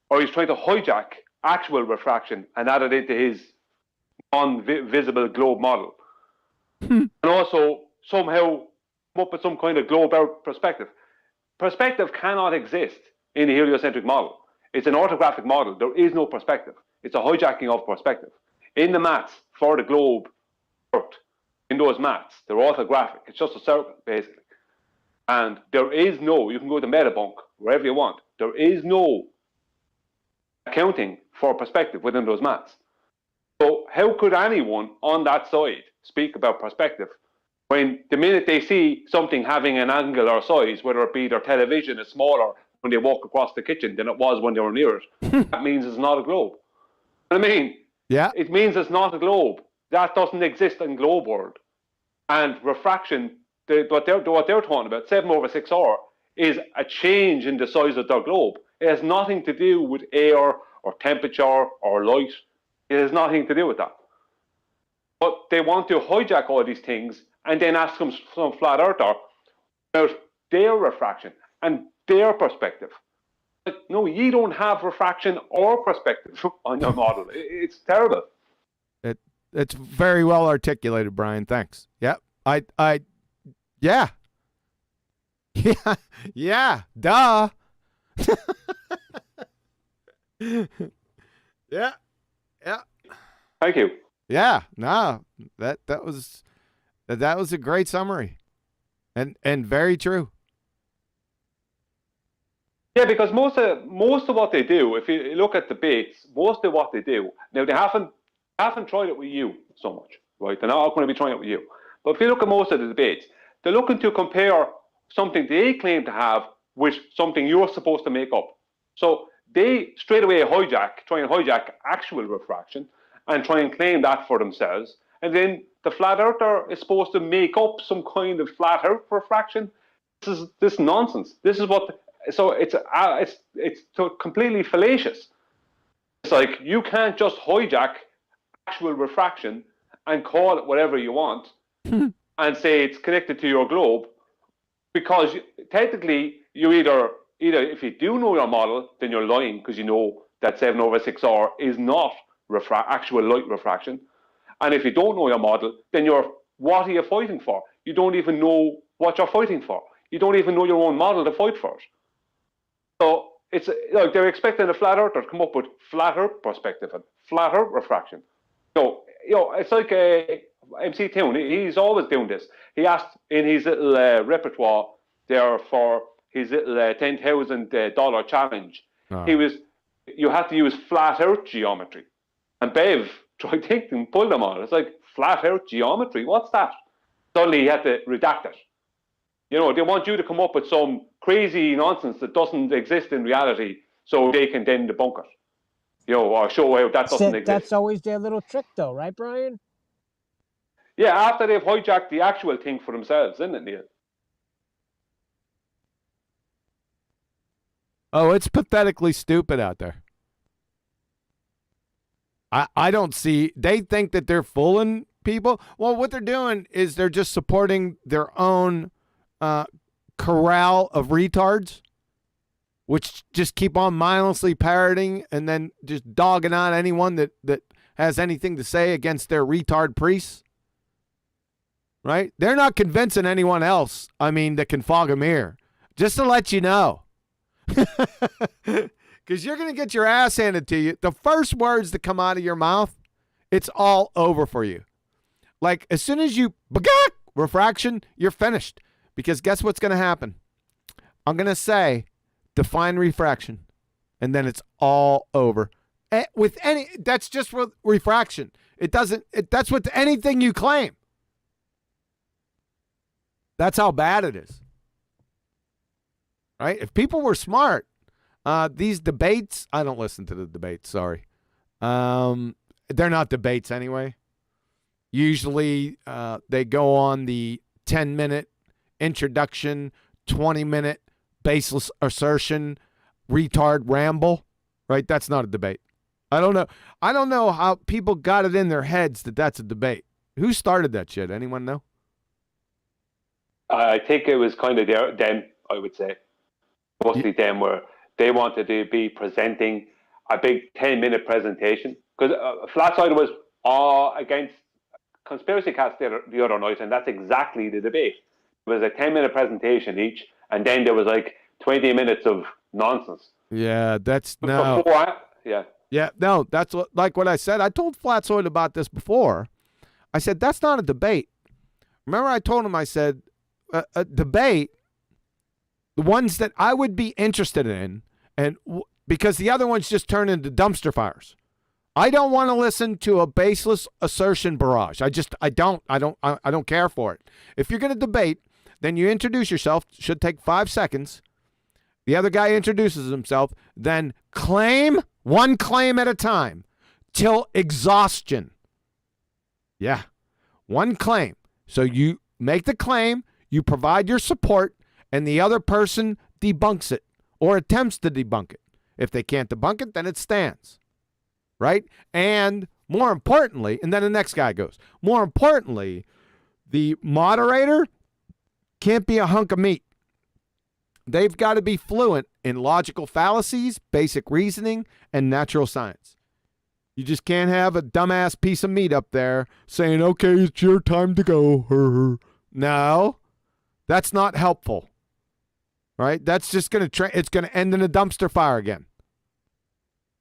Or he's trying to hijack actual refraction and add it into his non-visible globe model. And also somehow come up with some kind of globe out perspective. Perspective cannot exist in the heliocentric model. It's an orthographic model. There is no perspective. It's a hijacking of perspective. In the maths for the globe, in those maths, they're orthographic. It's just a circle, basically. And there is no, you can go to Metabunk, wherever you want. There is no accounting for perspective within those maths. So how could anyone on that side speak about perspective when the minute they see something having an angle or size, whether it be their television is smaller when they walk across the kitchen than it was when they were near it, that means it's not a globe. I mean, Yeah. it means it's not a globe. That doesn't exist in globe world. And refraction, what they're talking about, 7/6R, is a change in the size of their globe. It has nothing to do with air or temperature or light. It has nothing to do with that. But they want to hijack all these things and then ask some flat earther about their refraction and their perspective. Like, no, you don't have refraction or perspective on your model. It's terrible. It's very well articulated, Brian. Thanks. Yep. Yeah. Yeah. Yeah. Duh. Yeah. Yeah. Thank you. Yeah. No. That was a great summary. And very true. Yeah, because most of what they do, if you look at debates, most of what they do, now they haven't tried it with you so much, right? They're not going to be trying it with you. But if you look at most of the debates, they're looking to compare something they claim to have with something you're supposed to make up. So they straight away try and hijack actual refraction and try and claim that for themselves. And then the flat earther is supposed to make up some kind of flat earth refraction. This is nonsense. This is what. So it's completely fallacious. It's like you can't just hijack actual refraction and call it whatever you want and say it's connected to your globe, because technically you either if you do know your model, then you're lying because you know that 7/6R is not actual light refraction. And if you don't know your model, then what are you fighting for? You don't even know what you're fighting for. You don't even know your own model to fight for. So it's like they're expecting a flat earther to come up with flat earth perspective and flat earth refraction. So, it's like MC Toon. He's always doing this. He asked in his little repertoire there for his little $10,000 challenge. You had to use flat earth geometry. And Bev tried thinking, pulled them on. It's like, flat earth geometry? What's that? Suddenly he had to redact it. They want you to come up with some crazy nonsense that doesn't exist in reality so they can then debunk it. Or show how that doesn't exist. That's always their little trick, though, right, Brian? Yeah, after they've hijacked the actual thing for themselves, isn't it, Neil? Oh, it's pathetically stupid out there. I don't see. They think that they're fooling people. Well, what they're doing is they're just supporting their own corral of retards, which just keep on mindlessly parroting and then just dogging on anyone that has anything to say against their retard priests. Right? They're not convincing anyone else, that can fog a mirror. Just to let you know. Because you're going to get your ass handed to you. The first words that come out of your mouth, it's all over for you. Like, as soon as you, refraction, you're finished. Because guess what's going to happen? I'm going to say, define refraction. And then it's all over. That's just with refraction. That's with anything you claim. That's how bad it is. Right? If people were smart, these debates, I don't listen to the debates, sorry. They're not debates anyway. Usually they go on the 10-minute introduction, 20-minute baseless assertion, retard ramble, right? That's not a debate. I don't know how people got it in their heads that that's a debate. Who started that shit? Anyone know? I think it was kind of them, I would say. Mostly them, where they wanted to be presenting a big 10-minute presentation. Because Flatside was against Conspiracy Cast the other night, and that's exactly the debate. It was a 10-minute presentation each, and then there was like 20 minutes of nonsense. Yeah, that's no. Yeah, no, that's what I said. I told Flatsoid about this before. I said, that's not a debate. Remember I told him, I said, a debate, the ones that I would be interested in, and because the other ones just turn into dumpster fires. I don't want to listen to a baseless assertion barrage. I don't care for it. If you're going to debate, then you introduce yourself, should take 5 seconds. The other guy introduces himself, then one claim at a time, till exhaustion. Yeah, one claim. So you make the claim, you provide your support, and the other person debunks it or attempts to debunk it. If they can't debunk it, then it stands, right? And more importantly, and then the next guy goes, more importantly, the moderator can't be a hunk of meat. They've got to be fluent in logical fallacies, basic reasoning, and natural science. You just can't have a dumbass piece of meat up there saying, okay, it's your time to go. No, that's not helpful, right? That's just going to it's going to end in a dumpster fire again.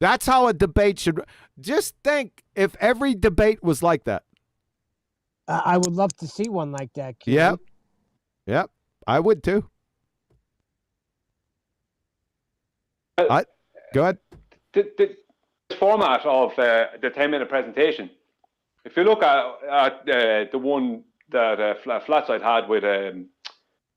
That's how a debate should. Just think if every debate was like that. I would love to see one like that, Keith. Yep, I would too. Go ahead. The format of the 10-minute presentation, if you look at the one that Flatside had with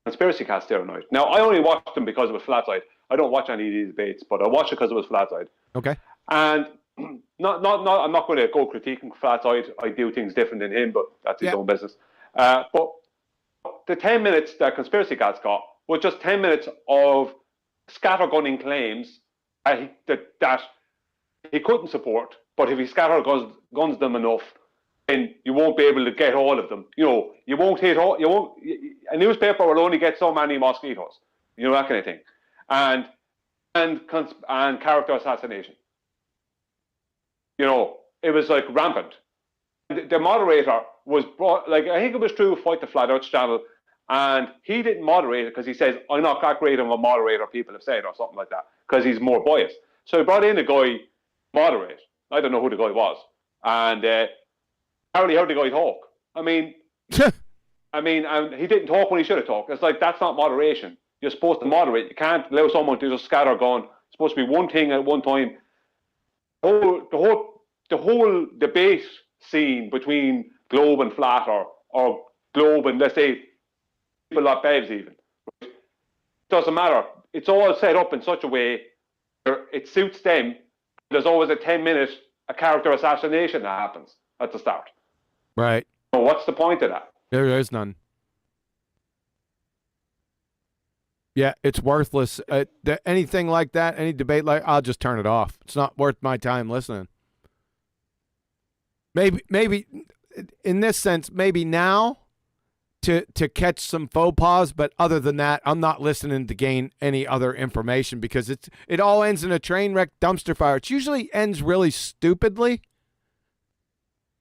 Conspiracy Cast the other night. Now, I only watched them because it was Flatside. I don't watch any of these debates, but I watched it because it was Flatside. Okay. And I'm not going to go critiquing Flatside. I do things different than him, but that's his own business. But the 10 minutes that Conspiracy Cast got was just 10 minutes of scattergunning claims that he couldn't support, but if he guns them enough, then you won't be able to get all of them. You won't hit all. A newspaper will only get so many mosquitoes. That kind of thing, and character assassination. It was like rampant. The moderator was brought, I think it was true Fight the Flat Earth channel, and he didn't moderate it because he says, I'm not that great of a moderator, people have said, or something like that, because he's more biased. So he brought in a guy moderate. I don't know who the guy was. And apparently heard the guy talk. And he didn't talk when he should have talked. It's like, that's not moderation. You're supposed to moderate. You can't allow someone to just scatter gun. It's supposed to be one thing at one time. The whole debate scene between Globe and Flat or Globe and, let's say, people like Bevs even. It doesn't matter. It's all set up in such a way where it suits them. There's always a 10-minute character assassination that happens at the start. Right. So what's the point of that? There is none. Yeah, it's worthless. Anything like that, any debate I'll just turn it off. It's not worth my time listening. Maybe in this sense, maybe now to catch some faux pas, but other than that, I'm not listening to gain any other information because it all ends in a train wreck dumpster fire. It usually ends really stupidly,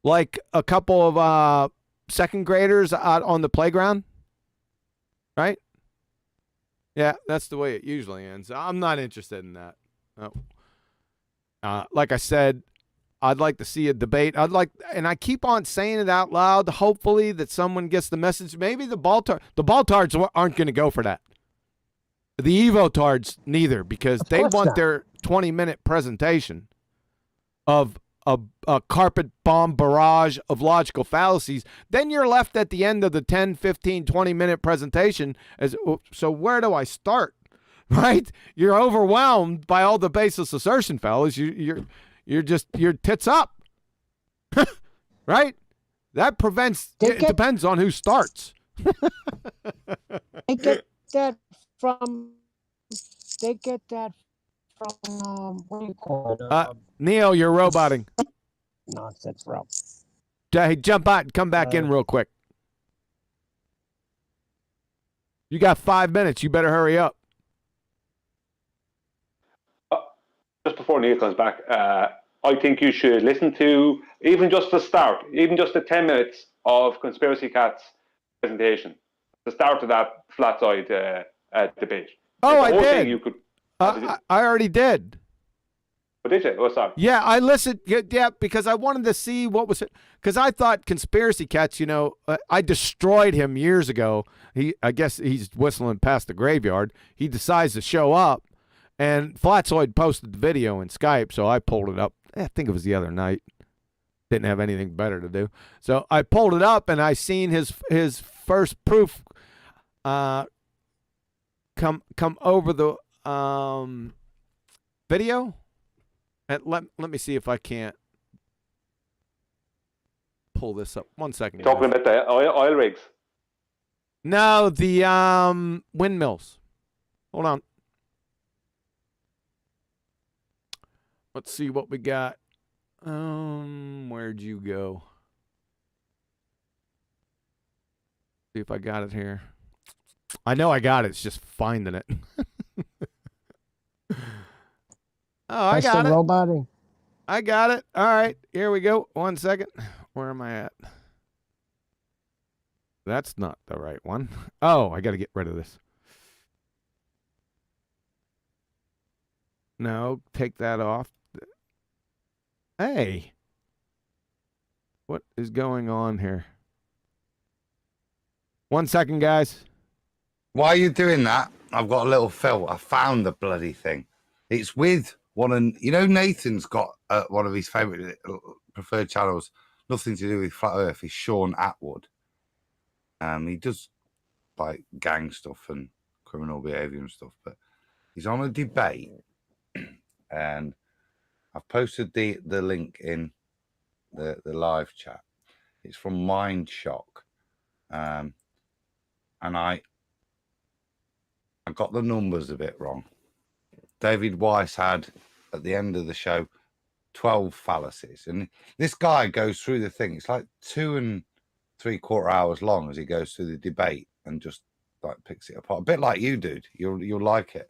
like a couple of second graders out on the playground, right? Yeah, that's the way it usually ends. I'm not interested in that. Like I said, I'd like to see a debate. And I keep on saying it out loud, hopefully that someone gets the message. Maybe the Baltards aren't going to go for that. The Evotards neither, because they want their 20-minute presentation of a carpet bomb barrage of logical fallacies. Then you're left at the end of the 10, 15, 20-minute presentation so where do I start? Right? You're overwhelmed by all the baseless assertion fellas. You're tits up. Right? That prevents it depends on who starts. They get that from what do you call it? Neil, you're roboting. Nonsense, bro. Hey, jump out and come back in real quick. You got 5 minutes. You better hurry up. Just before Neil comes back, I think you should listen to even just the start, even just the 10 minutes of Conspiracy Cat's presentation, the start of that flat side debate. Oh, the I whole did. Thing you could, I already did. What did you? Oh, sorry. Yeah, I listened. Yeah, because I wanted to see what was it. Because I thought Conspiracy Cats, you know, I destroyed him years ago. I guess he's whistling past the graveyard. He decides to show up, and Flatzoid posted the video in Skype, so I pulled it up. I think it was the other night. Didn't have anything better to do, so I pulled it up, and I seen his first proof come over the video. And let me see if I can't pull this up. 1 second. Talking about the oil rigs. No, the windmills. Hold on. Let's see what we got. Where'd you go? See if I got it here. I know I got it. It's just finding it. Oh, I got it. Roboting. I got it. All right, here we go. 1 second. Where am I at? That's not the right one. Oh, I got to get rid of this. No, take that off. Hey. What is going on here? 1 second, guys. While are you doing that, I've got a little film. I found the bloody thing. It's with one, and you know, Nathan's got one of his favorite preferred channels, nothing to do with Flat Earth, is Sean Atwood. He does like gang stuff and criminal behavior and stuff, but he's on a debate, and I've posted the link in the live chat. It's from Mind Shock, and I got the numbers a bit wrong. David Weiss had, at the end of the show, 12 fallacies. And this guy goes through the thing. It's like 2 3/4 hours long as he goes through the debate and just like picks it apart. A bit like you, dude. You'll like it.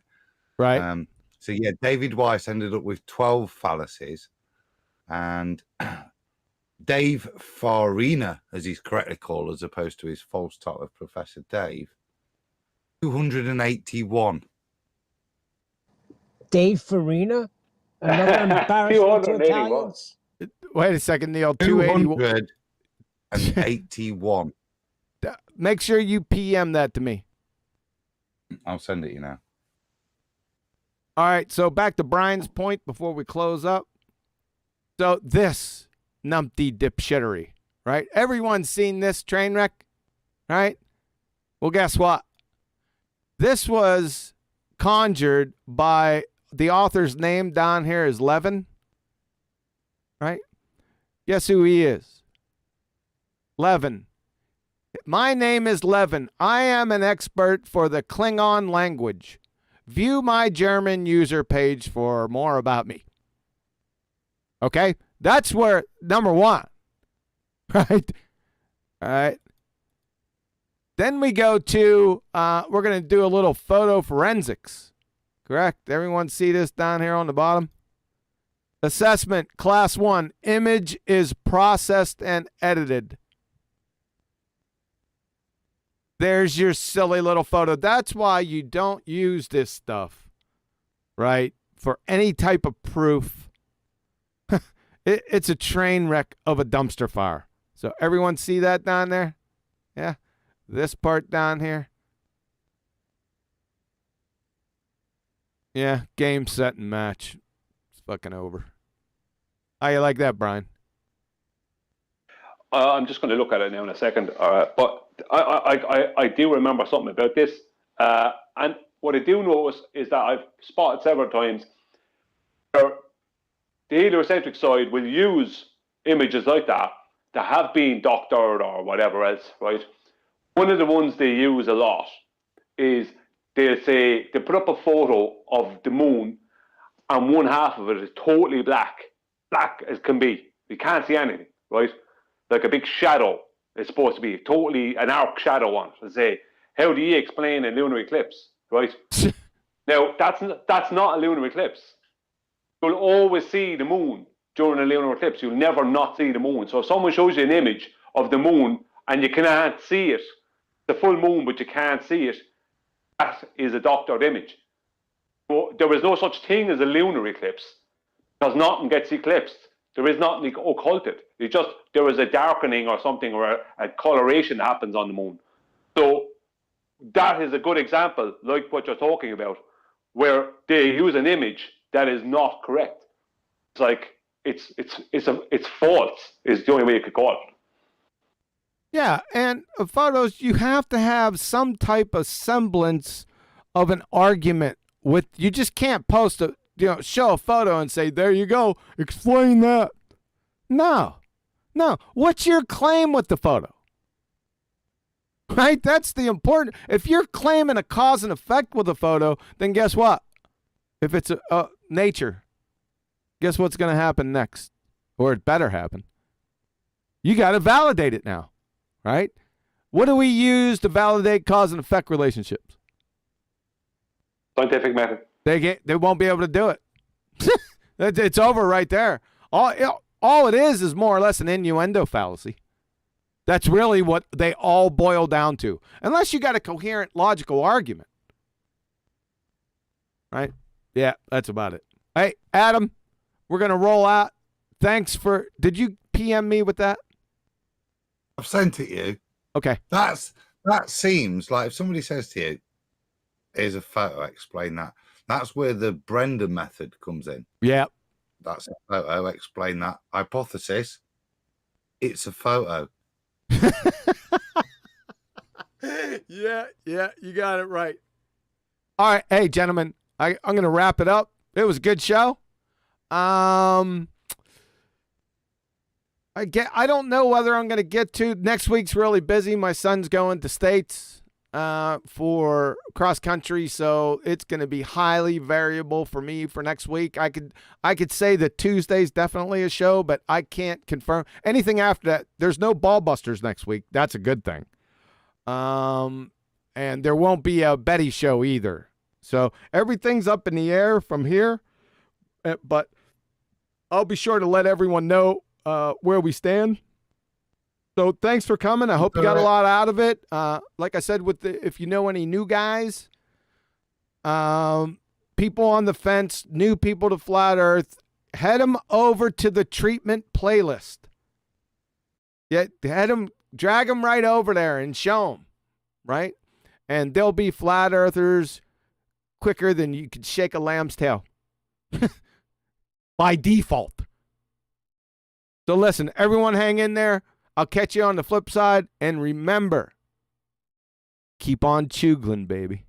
Right. So, yeah, David Weiss ended up with 12 fallacies. And Dave Farina, as he's correctly called, as opposed to his false title of Professor Dave, 281. Dave Farina? Another embarrassment to Italians? Wait a second, Neil. 281. Make sure you PM that to me. I'll send it you now. All right, so back to Brian's point before we close up. So this numpty dipshittery, right? Everyone's seen this train wreck, right? Well, guess what? This was conjured by the author's name down here is Levin, right? Guess who he is? Levin. My name is Levin. I am an expert for the Klingon language. View my German user page for more about me. Okay? That's where, number one. Right? All right. Then we go to, we're going to do a little photo forensics. Correct? Everyone see this down here on the bottom? Assessment, class 1. Image is processed and edited. There's your silly little photo. That's why you don't use this stuff, right? For any type of proof. It's a train wreck of a dumpster fire. So everyone see that down there? Yeah. This part down here. Yeah, game, set, and match. It's fucking over. How you like that, Brian? I'm just going to look at it now in a second. But I do remember something about this. And what I do notice is that I've spotted several times where the heliocentric side will use images like that have been doctored or whatever else, right? One of the ones they use a lot is they'll say, they put up a photo of the moon and one half of it is totally black as can be. You can't see anything, right? Like a big shadow is supposed to be totally an arc shadow on it. And say, how do you explain a lunar eclipse, right? Now, that's not a lunar eclipse. You'll always see the moon during a lunar eclipse. You'll never not see the moon. So if someone shows you an image of the moon and you can't see it, the full moon, but you can't see it, that is a doctored image. But there is no such thing as a lunar eclipse because nothing gets eclipsed. There is nothing occulted. It's just there is a darkening or something or a coloration that happens on the moon. So that is a good example, like what you're talking about, where they use an image that is not correct. It's like it's false is the only way you could call it. Yeah, and photos, you have to have some type of semblance of an argument with. You just can't post a, show a photo and say, "There you go, explain that." No. What's your claim with the photo? Right? That's the important. If you're claiming a cause and effect with a photo, then guess what? If it's a nature, guess what's going to happen next? Or it better happen. You got to validate it now, right? What do we use to validate cause and effect relationships? Scientific method. They won't be able to do it. It's over right there. All it is more or less an innuendo fallacy. That's really what they all boil down to. Unless you got a coherent logical argument. Right? Yeah, that's about it. Hey, Adam, we're going to roll out. Thanks for, did you PM me with that? I've sent it you. Okay. That seems like if somebody says to you, here's a photo, explain that. That's where the Brenda method comes in. Yeah. That's a photo, explain that. Hypothesis, it's a photo. Yeah, you got it right. All right, hey, gentlemen, I'm going to wrap it up. It was a good show. I don't know whether I'm going to get to next week's really busy. My son's going to States for cross country, so it's going to be highly variable for me for next week. I could say that Tuesday's definitely a show, but I can't confirm anything after that. There's no BALLBUSTERS next week. That's a good thing. And there won't be a Betty show either. So everything's up in the air from here, but I'll be sure to let everyone know where we stand. So thanks for coming. I hope you got a lot out of it. Like I said, if you know any new guys, people on the fence, new people to Flat Earth, head them over to the treatment playlist. Yeah, drag them right over there and show them, right? And they'll be Flat Earthers quicker than you could shake a lamb's tail. By default. So listen, everyone hang in there. I'll catch you on the flip side. And remember, keep on chugling, baby.